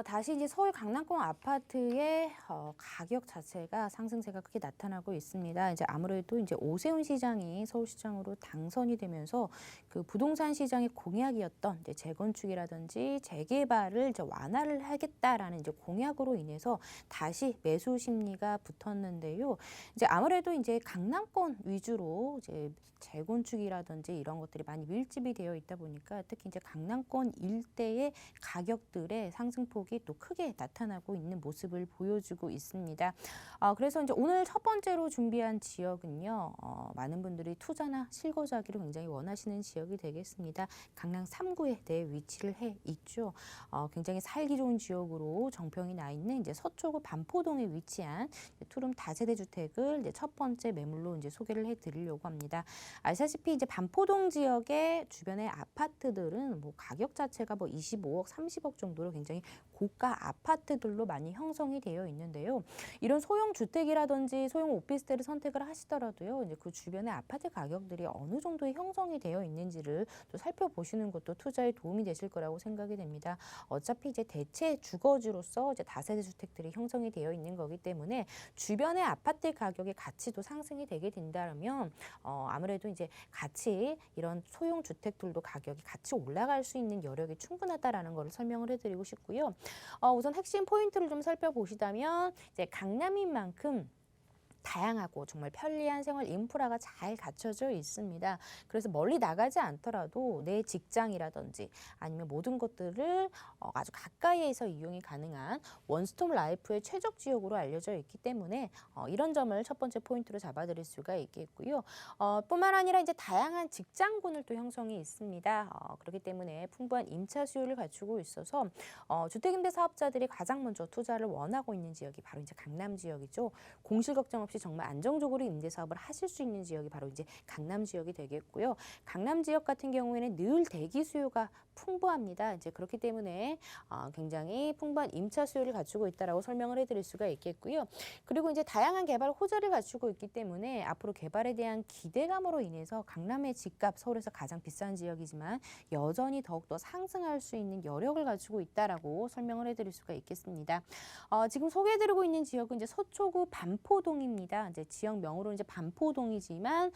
다시 이제 서울 강남권 아파트의 가격 자체가 상승세가 크게 나타나고 있습니다. 이제 아무래도 이제 오세훈 시장이 서울시장으로 당선이 되면서 그 부동산 시장의 공약이었던 이제 재건축이라든지 재개발을 이제 완화를 하겠다라는 이제 공약으로 인해서 다시 매수 심리가 붙었는데요. 이제 아무래도 이제 강남권 위주로 이제 재건축이라든지 이런 것들이 많이 밀집이 되어 있다 보니까 특히 이제 강남권 일대의 가격들의 상승 상승폭이 또 크게 나타나고 있는 모습을 보여주고 있습니다. 그래서 이제 오늘 첫 번째로 준비한 지역은요. 많은 분들이 투자나 실거주하기를 굉장히 원하시는 지역이 되겠습니다. 강남 3구에 위치를 해 있죠. 굉장히 살기 좋은 지역으로 정평이 나 있는 이제 서초구 반포동에 위치한 투룸 다세대 주택을 이제 첫 번째 매물로 이제 소개를 해드리려고 합니다. 아시다시피 이제 반포동 지역의 주변의 아파트들은 뭐 가격 자체가 뭐 25억, 30억 정도로 굉장히 고가 아파트들로 많이 형성이 되어 있는데요. 이런 소형 주택이라든지 소형 오피스텔을 선택을 하시더라도요. 이제 그 주변의 아파트 가격들이 어느 정도의 형성이 되어 있는지를 또 살펴보시는 것도 투자에 도움이 되실 거라고 생각이 됩니다. 어차피 이제 대체 주거지로서 이제 다세대 주택들이 형성이 되어 있는 거기 때문에 주변의 아파트 가격의 가치도 상승이 되게 된다면 아무래도 이제 같이 이런 소형 주택들도 가격이 같이 올라갈 수 있는 여력이 충분하다라는 것을 설명을 해드리고 싶고요. 우선 핵심 포인트를 좀 살펴보시다면 이제 강남인 만큼 다양하고 정말 편리한 생활 인프라가 잘 갖춰져 있습니다. 그래서 멀리 나가지 않더라도 내 직장이라든지 아니면 모든 것들을 아주 가까이에서 이용이 가능한 원스톱 라이프의 최적 지역으로 알려져 있기 때문에 이런 점을 첫 번째 포인트로 잡아드릴 수가 있겠고요. 뿐만 아니라 이제 다양한 직장군을 또 형성이 있습니다. 그렇기 때문에 풍부한 임차 수요를 갖추고 있어서 주택임대 사업자들이 가장 먼저 투자를 원하고 있는 지역이 바로 이제 강남 지역이죠. 공실 걱정 없이 정말 안정적으로 임대 사업을 하실 수 있는 지역이 바로 이제 강남 지역이 되겠고요. 강남 지역 같은 경우에는 늘 대기 수요가 풍부합니다. 이제 그렇기 때문에 굉장히 풍부한 임차 수요를 갖추고 있다라고 설명을 해드릴 수가 있겠고요. 그리고 이제 다양한 개발 호재를 갖추고 있기 때문에 앞으로 개발에 대한 기대감으로 인해서 강남의 집값 서울에서 가장 비싼 지역이지만 여전히 더욱더 상승할 수 있는 여력을 갖추고 있다라고 설명을 해드릴 수가 있겠습니다. 지금 소개해드리고 있는 지역은 이제 서초구 반포동입니다. 이제 지역명으로 이제 반포동이지만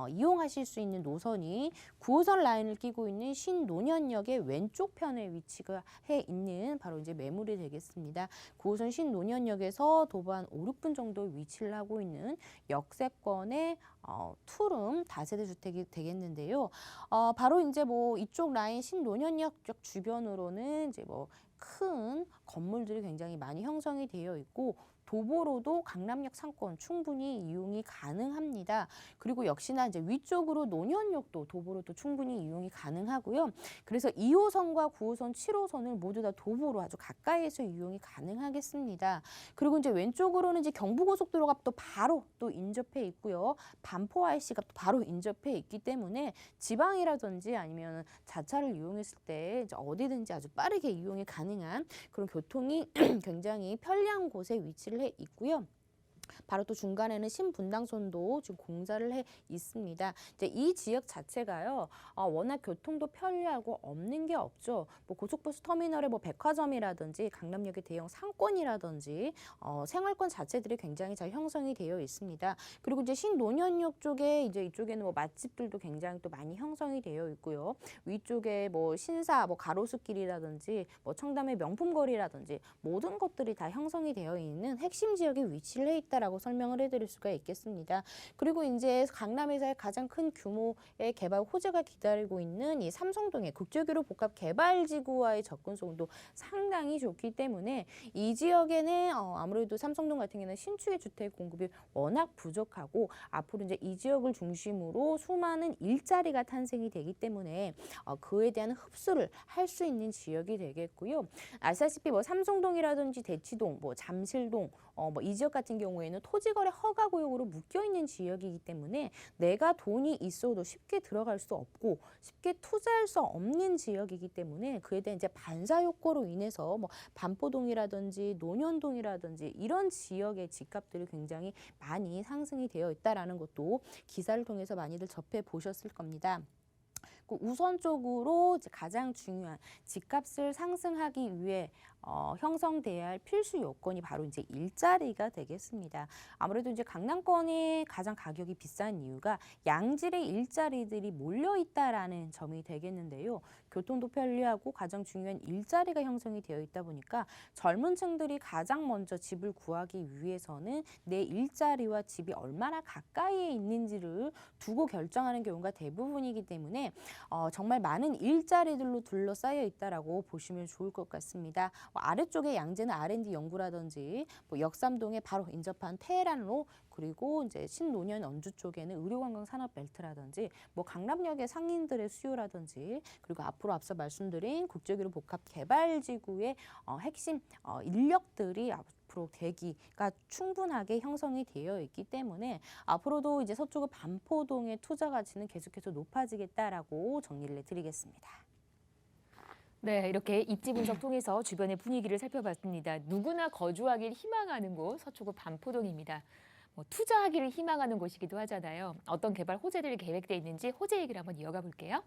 이용하실 수 있는 노선이 9호선 라인을 끼고 있는 신논현역의 왼쪽 편에 위치가 해 있는 바로 이제 매물이 되겠습니다. 9호선 신논현역에서 도보 한 5, 6분 정도 위치를 하고 있는 역세권의 투룸 다세대 주택이 되겠는데요. 바로 이제 뭐 이쪽 라인 신논현역 쪽 주변으로는 이제 뭐 큰 건물들이 굉장히 많이 형성이 되어 있고 도보로도 강남역 상권 충분히 이용이 가능합니다. 그리고 역시나 이제 위쪽으로 논현역도 도보로도 충분히 이용이 가능하고요. 그래서 2호선과 9호선, 7호선을 모두 다 도보로 아주 가까이에서 이용이 가능하겠습니다. 그리고 이제 왼쪽으로는 이제 경부고속도로가 또 바로 또 인접해 있고요. 반포 IC가 또 바로 인접해 있기 때문에 지방이라든지 아니면 자차를 이용했을 때 이제 어디든지 아주 빠르게 이용이 가능한 그런 교통이 굉장히 편리한 곳에 위치를 해 있고요. 바로 또 중간에는 신분당선도 지금 공사를 해 있습니다. 이제 이 지역 자체가요, 워낙 교통도 편리하고 없는 게 없죠. 뭐 고속버스 터미널에 뭐 백화점이라든지 강남역의 대형 상권이라든지 생활권 자체들이 굉장히 잘 형성이 되어 있습니다. 그리고 이제 신논현역 쪽에 이제 이쪽에는 뭐 맛집들도 굉장히 또 많이 형성이 되어 있고요. 위쪽에 뭐 신사, 뭐 가로수길이라든지 뭐 청담의 명품거리라든지 모든 것들이 다 형성이 되어 있는 핵심 지역에 위치를 해 있다라고 설명을 해드릴 수가 있겠습니다. 그리고 이제 강남에서의 가장 큰 규모의 개발 호재가 기다리고 있는 이 삼성동의 국제교류 복합 개발지구와의 접근성도 상당히 좋기 때문에 이 지역에는 아무래도 삼성동 같은 경우는 신축의 주택 공급이 워낙 부족하고 앞으로 이제 이 지역을 중심으로 수많은 일자리가 탄생이 되기 때문에 그에 대한 흡수를 할 수 있는 지역이 되겠고요. 아시다시피 뭐 삼성동이라든지 대치동, 뭐 잠실동, 뭐 이 지역 같은 경우에는 토지거래 허가 구역으로 묶여 있는 지역이기 때문에 내가 돈이 있어도 쉽게 들어갈 수 없고 쉽게 투자할 수 없는 지역이기 때문에 그에 대한 이제 반사 효과로 인해서 뭐 반포동이라든지 논현동이라든지 이런 지역의 집값들이 굉장히 많이 상승이 되어 있다라는 것도 기사를 통해서 많이들 접해 보셨을 겁니다. 우선적으로 이제 가장 중요한 집값을 상승하기 위해 형성돼야 할 필수 요건이 바로 이제 일자리가 되겠습니다. 아무래도 이제 강남권이 가장 가격이 비싼 이유가 양질의 일자리들이 몰려 있다라는 점이 되겠는데요. 교통도 편리하고 가장 중요한 일자리가 형성이 되어 있다 보니까 젊은 층들이 가장 먼저 집을 구하기 위해서는 내 일자리와 집이 얼마나 가까이에 있는지를 두고 결정하는 경우가 대부분이기 때문에 정말 많은 일자리들로 둘러싸여 있다라고 보시면 좋을 것 같습니다. 아래쪽에 양재는 R&D 연구라든지 역삼동에 바로 인접한 테헤란로 그리고 이제 신논현 언주 쪽에는 의료관광 산업벨트라든지 강남역의 상인들의 수요라든지 그리고 앞서 말씀드린 국제기로 복합개발지구의 핵심 인력들이 앞으로 대기가 충분하게 형성이 되어 있기 때문에 앞으로도 이제 서초구 반포동의 투자 가치는 계속해서 높아지겠다라고 정리를 해드리겠습니다. 네, 이렇게 입지 분석 통해서 주변의 분위기를 살펴봤습니다. 누구나 거주하길 희망하는 곳 서초구 반포동입니다. 투자하기를 희망하는 곳이기도 하잖아요. 어떤 개발 호재들이 계획돼 있는지 호재 얘기를 한번 이어가 볼게요.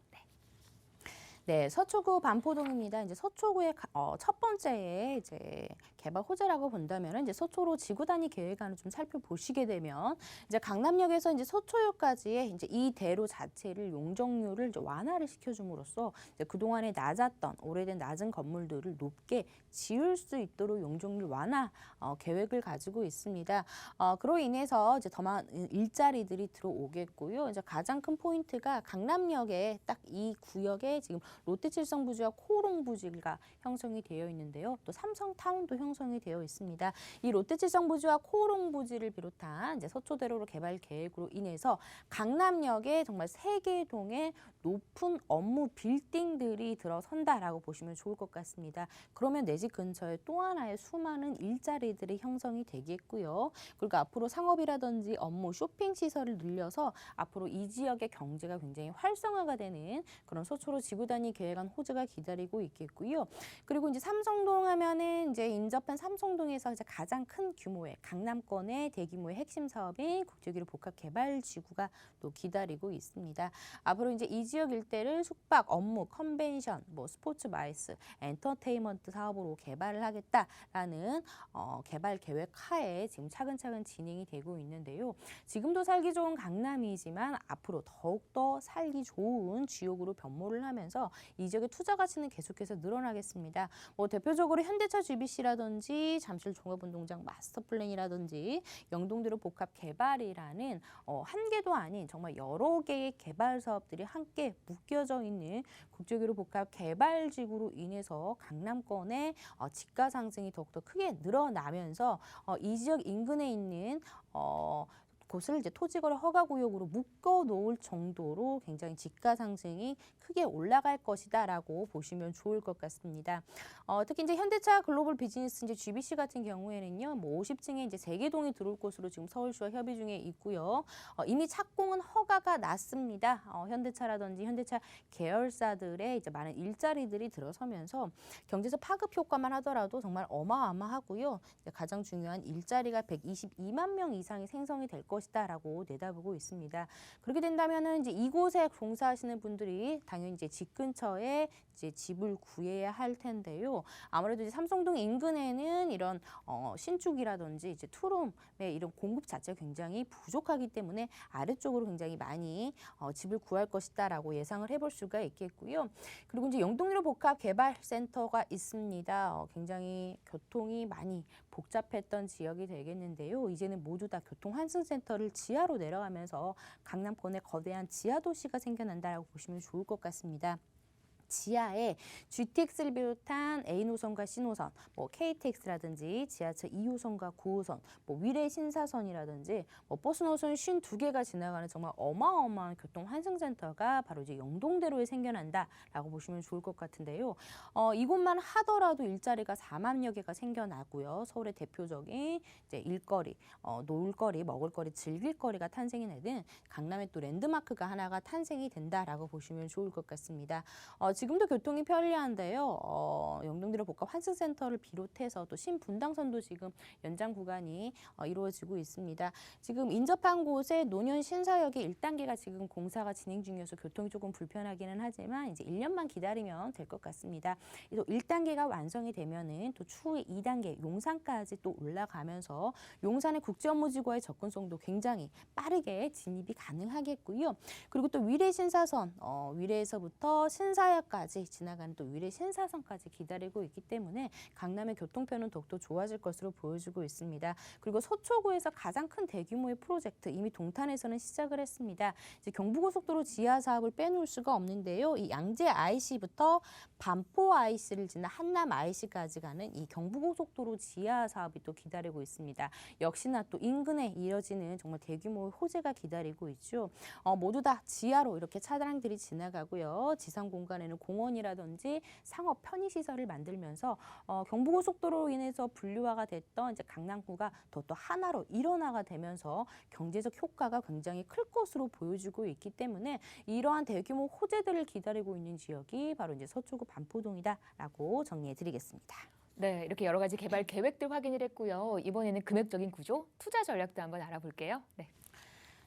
네, 서초구 반포동입니다. 이제 서초구의 첫 번째의 이제 개발 호재라고 본다면 이제 서초로 지구 단위 계획안을 좀 살펴보시게 되면 이제 강남역에서 이제 서초역까지의 이제 이 대로 자체를 용적률을 이제 완화를 시켜줌으로써 이제 그동안에 낮았던 오래된 낮은 건물들을 높게 지을 수 있도록 용적률 완화 계획을 가지고 있습니다. 그로 인해서 이제 더 많은 일자리들이 들어오겠고요. 이제 가장 큰 포인트가 강남역에 딱 이 구역에 지금 롯데칠성부지와 코오롱부지가 형성이 되어 있는데요. 또 삼성타운도 형성이 되어 있습니다. 이 롯데칠성부지와 코오롱부지를 비롯한 이제 서초대로로 개발 계획으로 인해서 강남역에 정말 3개동의 높은 업무 빌딩들이 들어선다라고 보시면 좋을 것 같습니다. 그러면 내 집 근처에 또 하나의 수많은 일자리들이 형성이 되겠고요. 그리고 앞으로 상업이라든지 업무, 쇼핑 시설을 늘려서 앞으로 이 지역의 경제가 굉장히 활성화가 되는 그런 서초로 지구 단위 계획안 호재가 기다리고 있겠고요. 그리고 이제 삼성동 하면은 이제 인접한 삼성동에서 이제 가장 큰 규모의 강남권의 대규모의 핵심 사업인 국제기로 복합개발지구가 또 기다리고 있습니다. 앞으로 이제 이 지역 일대를 숙박, 업무, 컨벤션, 스포츠 마이스, 엔터테인먼트 사업으로 개발을 하겠다라는 개발 계획 하에 지금 차근차근 진행이 되고 있는데요. 지금도 살기 좋은 강남이지만 앞으로 더욱더 살기 좋은 지역으로 변모를 하면서 이 지역의 투자 가치는 계속해서 늘어나겠습니다. 대표적으로 현대차 GBC라든지 잠실 종합운동장 마스터플랜이라든지 영동대로 복합개발이라는 한 개도 아닌 정말 여러 개의 개발 사업들이 함께 묶여져 있는 국제기로 복합개발지구로 인해서 강남권의 집가 상승이 더욱더 크게 늘어나면서 이 지역 인근에 있는 곳을 이제 토지거래 허가구역으로 묶어놓을 정도로 굉장히 집가 상승이 크게 올라갈 것이다라고 보시면 좋을 것 같습니다. 특히 이제 현대차 글로벌 비즈니스 이제 GBC 같은 경우에는요, 50층에 이제 3개동이 들어올 것으로 지금 서울시와 협의 중에 있고요. 이미 착공은 허가가 났습니다. 현대차라든지 현대차 계열사들의 이제 많은 일자리들이 들어서면서 경제적 파급 효과만 하더라도 정말 어마어마하고요. 가장 중요한 일자리가 122만 명 이상이 생성이 될 것이다라고 내다보고 있습니다. 그렇게 된다면은 이제 이곳에 종사하시는 분들이 당연히 이제 집 근처에 이제 집을 구해야 할 텐데요. 아무래도 이제 삼성동 인근에는 이런 신축이라든지 이제 투룸의 이런 공급 자체가 굉장히 부족하기 때문에 아래쪽으로 굉장히 많이 집을 구할 것이다라고 예상을 해볼 수가 있겠고요. 그리고 이제 영동리로 복합개발센터가 있습니다. 굉장히 교통이 많이 복잡했던 지역이 되겠는데요. 이제는 모두 다 교통환승센터를 지하로 내려가면서 강남권에 거대한 지하도시가 생겨난다라고 보시면 좋을 것 같습니다. 지하에 GTX를 비롯한 A노선과 C노선, KTX라든지 지하철 2호선과 9호선, 위례 신사선이라든지 버스 노선 52개가 지나가는 정말 어마어마한 교통 환승센터가 바로 이제 영동대로에 생겨난다라고 보시면 좋을 것 같은데요. 이곳만 하더라도 일자리가 4만여 개가 생겨나고요. 서울의 대표적인 이제 일거리, 놀거리, 먹을거리, 즐길거리가 탄생이 되는 강남의 또 랜드마크가 하나가 탄생이 된다라고 보시면 좋을 것 같습니다. 지금도 교통이 편리한데요. 영동대로 복합 환승센터를 비롯해서 또 신분당선도 지금 연장 구간이 이루어지고 있습니다. 지금 인접한 곳에 노년 신사역의 1단계가 지금 공사가 진행 중이어서 교통이 조금 불편하기는 하지만 이제 1년만 기다리면 될 것 같습니다. 또 1단계가 완성이 되면은 또 추후에 2단계 용산까지 또 올라가면서 용산의 국제업무지구와의 접근성도 굉장히 빠르게 진입이 가능하겠고요. 그리고 또 위례 신사선, 위례에서부터 신사역 송파까지 지나가는 또 위례 신사선까지 기다리고 있기 때문에 강남의 교통편은 더욱더 좋아질 것으로 보여지고 있습니다. 그리고 서초구에서 가장 큰 대규모의 프로젝트 이미 동탄에서는 시작을 했습니다. 이제 경부고속도로 지하 사업을 빼놓을 수가 없는데요. 이 양재 IC부터 반포 IC를 지나 한남 IC까지 가는 이 경부고속도로 지하 사업이 또 기다리고 있습니다. 역시나 또 인근에 이어지는 정말 대규모의 호재가 기다리고 있죠. 모두 다 지하로 이렇게 차량들이 지나가고요. 지상 공간에는 공원이라든지 상업 편의시설을 만들면서 경부고속도로로 인해서 분류화가 됐던 이제 강남구가 또 하나로 일원화가 되면서 경제적 효과가 굉장히 클 것으로 보여지고 있기 때문에 이러한 대규모 호재들을 기다리고 있는 지역이 바로 이제 서초구 반포동이다라고 정리해드리겠습니다. 네, 이렇게 여러 가지 개발 계획들 확인을 했고요. 이번에는 금액적인 구조, 투자 전략도 한번 알아볼게요. 네.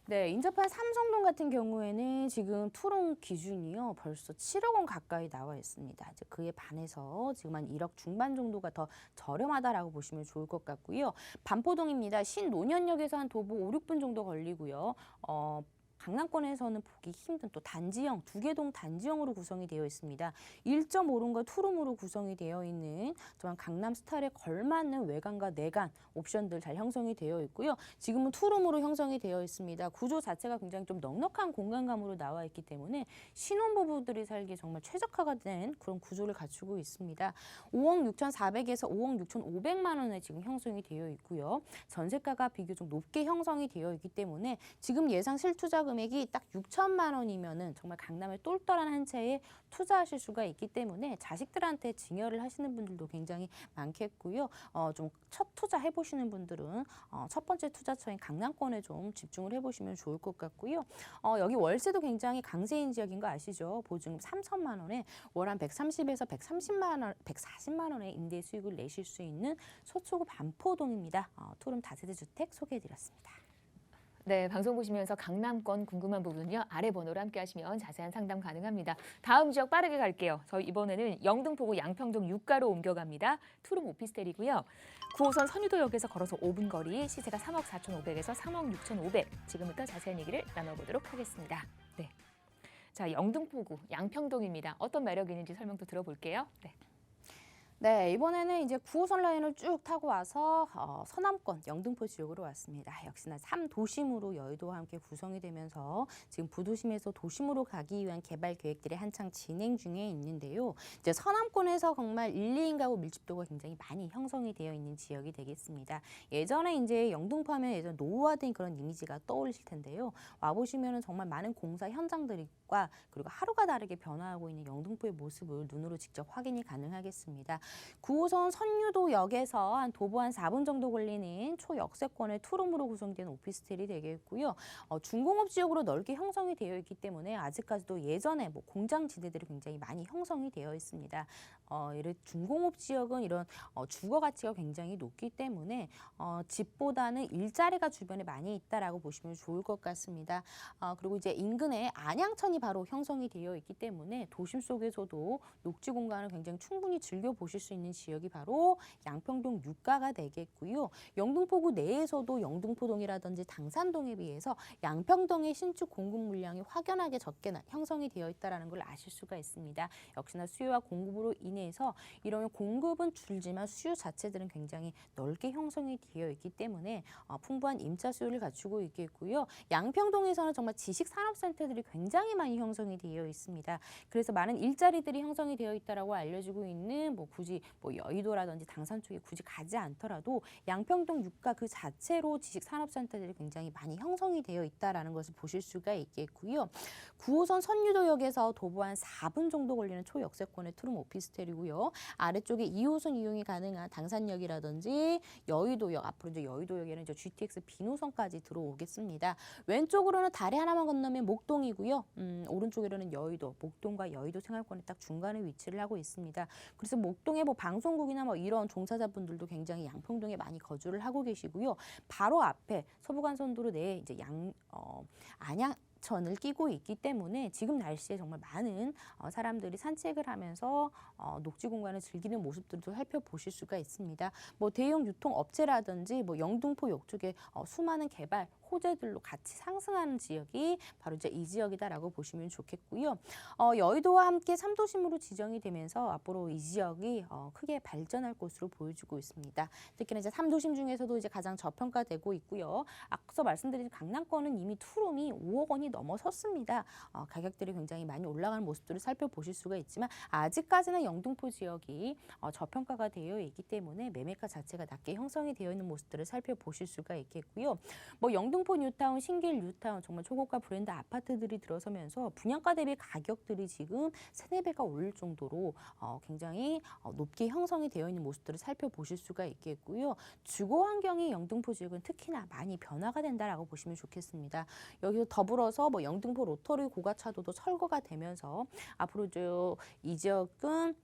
네, 인접한 삼성동 같은 경우에는 지금 투룸 기준이요 벌써 7억 원 가까이 나와 있습니다. 이제 그에 반해서 지금 한 1억 중반 정도가 더 저렴하다라고 보시면 좋을 것 같고요. 반포동입니다. 신논현역에서 한 도보 5, 6분 정도 걸리고요. 강남권에서는 보기 힘든 또 단지형, 2개 동 단지형으로 구성이 되어 있습니다. 1.5룸과 투룸으로 구성이 되어 있는 또한 강남 스타일에 걸맞는 외관과 내관 옵션들 잘 형성이 되어 있고요. 지금은 투룸으로 형성이 되어 있습니다. 구조 자체가 굉장히 좀 넉넉한 공간감으로 나와 있기 때문에 신혼부부들이 살기에 정말 최적화가 된 그런 구조를 갖추고 있습니다. 5억 6,400에서 5억 6,500만 원에 지금 형성이 되어 있고요. 전세가가 비교적 높게 형성이 되어 있기 때문에 지금 예상 실투자 금액이 딱 6천만 원이면은 정말 강남의 똘똘한 한 채에 투자하실 수가 있기 때문에 자식들한테 증여를 하시는 분들도 굉장히 많겠고요. 좀 첫 투자 해보시는 분들은 첫 번째 투자처인 강남권에 좀 집중을 해보시면 좋을 것 같고요. 여기 월세도 굉장히 강세인 지역인 거 아시죠? 보증금 3천만 원에 월 한 130에서 140만 원의 임대 수익을 내실 수 있는 서초구 반포동입니다. 투룸 다세대 주택 소개해드렸습니다. 네, 방송 보시면서 강남권 궁금한 부분은요. 아래 번호로 함께 하시면 자세한 상담 가능합니다. 다음 지역 빠르게 갈게요. 저희 이번에는 영등포구 양평동 유가로 옮겨갑니다. 투룸 오피스텔이고요. 9호선 선유도역에서 걸어서 5분 거리, 시세가 3억 4,500에서 3억 6,500. 지금부터 자세한 얘기를 나눠보도록 하겠습니다. 네, 자, 영등포구 양평동입니다. 어떤 매력이 있는지 설명도 들어볼게요. 네. 네, 이번에는 이제 9호선 라인을 쭉 타고 와서 서남권 영등포 지역으로 왔습니다. 역시나 3도심으로 여의도와 함께 구성이 되면서 지금 부도심에서 도심으로 가기 위한 개발 계획들이 한창 진행 중에 있는데요. 이제 서남권에서 정말 1, 2인 가구 밀집도가 굉장히 많이 형성이 되어 있는 지역이 되겠습니다. 예전에 이제 영등포 하면 예전 노후화된 그런 이미지가 떠오르실 텐데요. 와보시면은 정말 많은 공사 현장들과 그리고 하루가 다르게 변화하고 있는 영등포의 모습을 눈으로 직접 확인이 가능하겠습니다. 9호선 선유도역에서 한 도보 한 4분 정도 걸리는 초역세권의 투룸으로 구성된 오피스텔이 되겠고요. 중공업 지역으로 넓게 형성이 되어 있기 때문에 아직까지도 예전에 공장 지대들이 굉장히 많이 형성이 되어 있습니다. 이런 중공업 지역은 이런 주거 가치가 굉장히 높기 때문에 집보다는 일자리가 주변에 많이 있다라고 보시면 좋을 것 같습니다. 그리고 이제 인근에 안양천이 바로 형성이 되어 있기 때문에 도심 속에서도 녹지 공간을 굉장히 충분히 즐겨보실 수 있는 지역이 바로 양평동 유가가 되겠고요. 영등포구 내에서도 영등포동이라든지 당산동에 비해서 양평동의 신축 공급 물량이 확연하게 적게 형성이 되어 있다는 걸 아실 수가 있습니다. 역시나 수요와 공급으로 인해서 이러면 공급은 줄지만 수요 자체들은 굉장히 넓게 형성이 되어 있기 때문에 풍부한 임차 수요를 갖추고 있겠고요. 양평동에서는 정말 지식산업센터들이 굉장히 많이 형성이 되어 있습니다. 그래서 많은 일자리들이 형성이 되어 있다라고 알려지고 있는 굳이 여의도라든지 당산 쪽에 굳이 가지 않더라도 양평동 유가 그 자체로 지식산업센터들이 굉장히 많이 형성이 되어 있다라는 것을 보실 수가 있겠고요. 9호선 선유도역에서 도보 한 4분 정도 걸리는 초역세권의 투룸 오피스텔이고요. 아래쪽에 2호선 이용이 가능한 당산역이라든지 여의도역, 앞으로 이제 여의도역에는 이제 GTX 비노선까지 들어오겠습니다. 왼쪽으로는 다리 하나만 건너면 목동이고요. 오른쪽으로는 여의도, 목동과 여의도 생활권이 딱 중간에 위치를 하고 있습니다. 그래서 목동의 방송국이나 이런 종사자분들도 굉장히 양평동에 많이 거주를 하고 계시고요. 바로 앞에 서부간선도로 내에 이제 안양천을 끼고 있기 때문에 지금 날씨에 정말 많은 사람들이 산책을 하면서 녹지 공간을 즐기는 모습들도 살펴보실 수가 있습니다. 대형 유통업체라든지 영등포역 쪽에 수많은 개발 호재들로 같이 상승하는 지역이 바로 이제 이 지역이다라고 보시면 좋겠고요. 여의도와 함께 3도심으로 지정이 되면서 앞으로 이 지역이 크게 발전할 것으로 보여지고 있습니다. 특히나 이제 3도심 중에서도 이제 가장 저평가되고 있고요. 앞서 말씀드린 강남권은 이미 투룸이 5억 원이 넘어섰습니다. 가격들이 굉장히 많이 올라가는 모습들을 살펴보실 수가 있지만 아직까지는 영등포 지역이 저평가가 되어 있기 때문에 매매가 자체가 낮게 형성이 되어 있는 모습들을 살펴보실 수가 있겠고요. 뭐 영등포 뉴타운, 신길 뉴타운 정말 초고가 브랜드 아파트들이 들어서면서 분양가 대비 가격들이 지금 3~4배가 오를 정도로 굉장히 높게 형성이 되어 있는 모습들을 살펴보실 수가 있겠고요. 주거 환경이 영등포 지역은 특히나 많이 변화가 된다라고 보시면 좋겠습니다. 여기서 더불어서 뭐 영등포 로터리 고가차도도 철거가 되면서 앞으로 이 지역은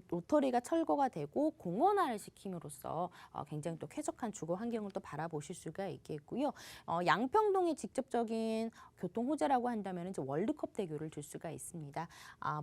로터리가 철거가 되고 공원화를 시킴으로써 굉장히 또 쾌적한 주거 환경을 또 바라보실 수가 있겠고요. 양평동의 직접적인 교통 호재라고 한다면 이제 월드컵 대교를 들 수가 있습니다.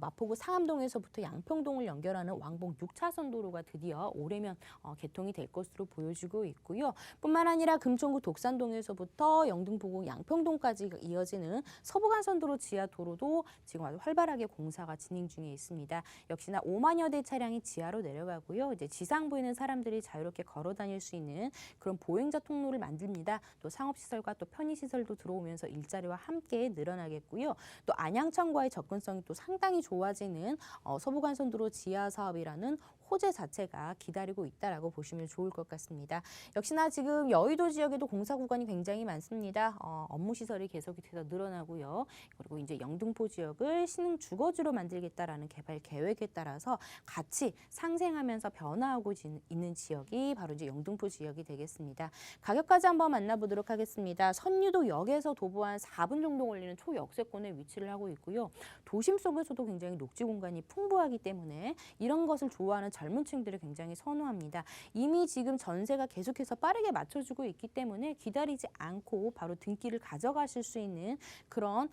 마포구 상암동에서부터 양평동을 연결하는 왕복 6차선 도로가 드디어 올해면 개통이 될 것으로 보여지고 있고요. 뿐만 아니라 금천구 독산동에서부터 영등포구 양평동까지 이어지는 서부간선도로 지하 도로도 지금 아주 활발하게 공사가 진행 중에 있습니다. 역시나 5만여 대 차량이 지하로 내려가고요. 이제 지상부에 있는 사람들이 자유롭게 걸어 다닐 수 있는 그런 보행자 통로를 만듭니다. 또 상업시설과 또 편의시설도 들어오면서 일자리와 함께 늘어나겠고요. 또 안양천과의 접근성이 또 상당히 좋아지는 서부간선도로 지하 사업이라는 호재 자체가 기다리고 있다라고 보시면 좋을 것 같습니다. 역시나 지금 여의도 지역에도 공사 구간이 굉장히 많습니다. 업무 시설이 계속해서 늘어나고요. 그리고 이제 영등포 지역을 신흥 주거지로 만들겠다라는 개발 계획에 따라서 같이 상생하면서 변화하고 있는 지역이 바로 이제 영등포 지역이 되겠습니다. 가격까지 한번 만나보도록 하겠습니다. 선유도역에서 도보 한 4분 정도 걸리는 초역세권에 위치를 하고 있고요. 도심 속에서도 굉장히 녹지 공간이 풍부하기 때문에 이런 것을 좋아하는 젊은 층들이 굉장히 선호합니다. 이미 지금 전세가 계속해서 빠르게 맞춰주고 있기 때문에 기다리지 않고 바로 등기를 가져가실 수 있는 그런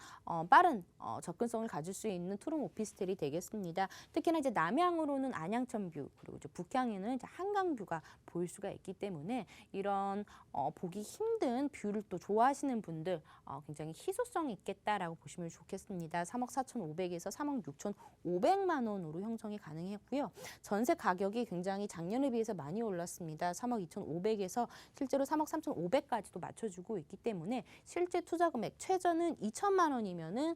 빠른 접근성을 가질 수 있는 투룸 오피스텔이 되겠습니다. 특히나 이제 남향으로는 안양천뷰 그리고 이제 북향에는 이제 한강뷰가 보일 수가 있기 때문에 이런 보기 힘든 뷰를 또 좋아하시는 분들 굉장히 희소성이 있겠다라고 보시면 좋겠습니다. 3억 4,500에서 3억 6,500만 원으로 형성이 가능했고요. 전세 가격이 굉장히 작년에 비해서 많이 올랐습니다. 3억 2,500에서 실제로 3억 3,500까지도 맞춰주고 있기 때문에 실제 투자 금액 최저는 2천만 원이면은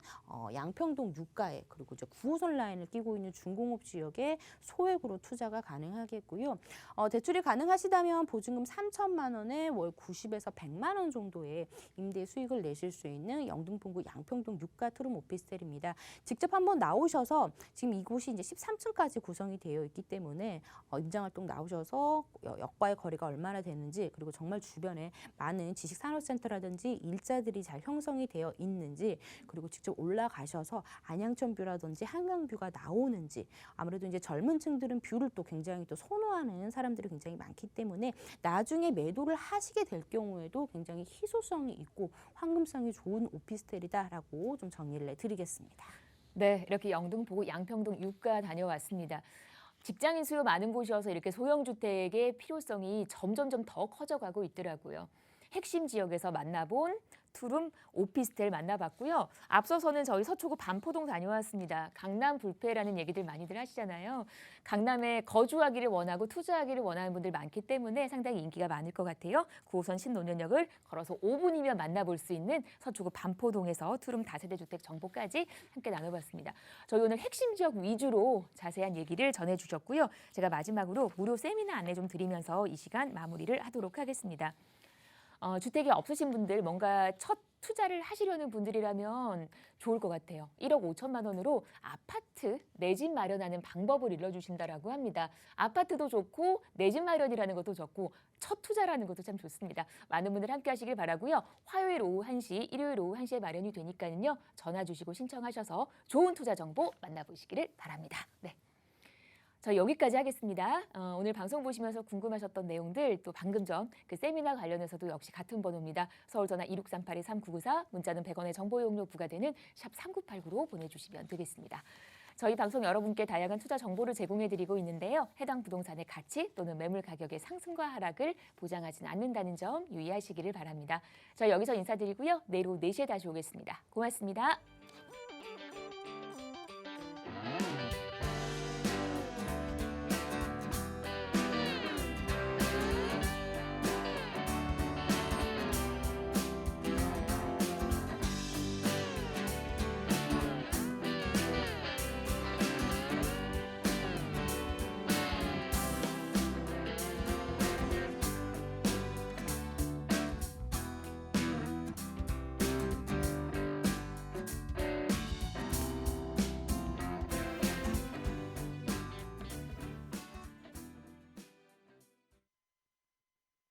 양평동 유가에 그리고 이제 9호선 라인을 끼고 있는 중공업 지역에 소액으로 투자가 가능하겠고요. 대출이 가능하시다면 보증금 3천만 원에 월 90에서 100만 원 정도의 임대 수익을 내실 수 있는 영등포구 양평동 유가 투룸 오피스텔입니다. 직접 한번 나오셔서 지금 이곳이 이제 13층까지 구성이 되어 있기 때문에 임장활동 나오셔서 역과의 거리가 얼마나 되는지 그리고 정말 주변에 많은 지식산업센터라든지 일자들이 잘 형성이 되어 있는지 그리고 직접 올라가셔서 안양천뷰라든지 한강뷰가 나오는지 아무래도 이제 젊은 층들은 뷰를 또 굉장히 또 선호하는 사람들이 굉장히 많기 때문에 나중에 매도를 하시게 될 경우에도 굉장히 희소성이 있고 황금성이 좋은 오피스텔이다라고 좀 정리를 해드리겠습니다. 네, 이렇게 영등포구 양평동 유가 다녀왔습니다. 직장인 수요 많은 곳이어서 이렇게 소형주택의 필요성이 점점점 더 커져가고 있더라고요. 핵심 지역에서 만나본 투룸 오피스텔 만나봤고요. 앞서서는 저희 서초구 반포동 다녀왔습니다. 강남 불패라는 얘기들 많이들 하시잖아요. 강남에 거주하기를 원하고 투자하기를 원하는 분들 많기 때문에 상당히 인기가 많을 것 같아요. 9호선 신논현역을 걸어서 5분이면 만나볼 수 있는 서초구 반포동에서 투룸 다세대 주택 정보까지 함께 나눠봤습니다. 저희 오늘 핵심 지역 위주로 자세한 얘기를 전해주셨고요. 제가 마지막으로 무료 세미나 안내 좀 드리면서 이 시간 마무리를 하도록 하겠습니다. 주택이 없으신 분들 뭔가 첫 투자를 하시려는 분들이라면 좋을 것 같아요. 1억 5천만 원으로 아파트 내 집 마련하는 방법을 일러주신다라고 합니다. 아파트도 좋고 내 집 마련이라는 것도 좋고 첫 투자라는 것도 참 좋습니다. 많은 분들 함께 하시길 바라고요. 화요일 오후 1시, 일요일 오후 1시에 마련이 되니까요. 전화 주시고 신청하셔서 좋은 투자 정보 만나보시기를 바랍니다. 네. 저희 여기까지 하겠습니다. 오늘 방송 보시면서 궁금하셨던 내용들 또 방금 전 그 세미나 관련해서도 역시 같은 번호입니다. 서울전화 2638-3994 문자는 100원의 정보 이용료 부과되는 샵 3989로 보내주시면 되겠습니다. 저희 방송 여러분께 다양한 투자 정보를 제공해드리고 있는데요. 해당 부동산의 가치 또는 매물 가격의 상승과 하락을 보장하지는 않는다는 점 유의하시기를 바랍니다. 저희 여기서 인사드리고요. 내일 오후 4시에 다시 오겠습니다. 고맙습니다.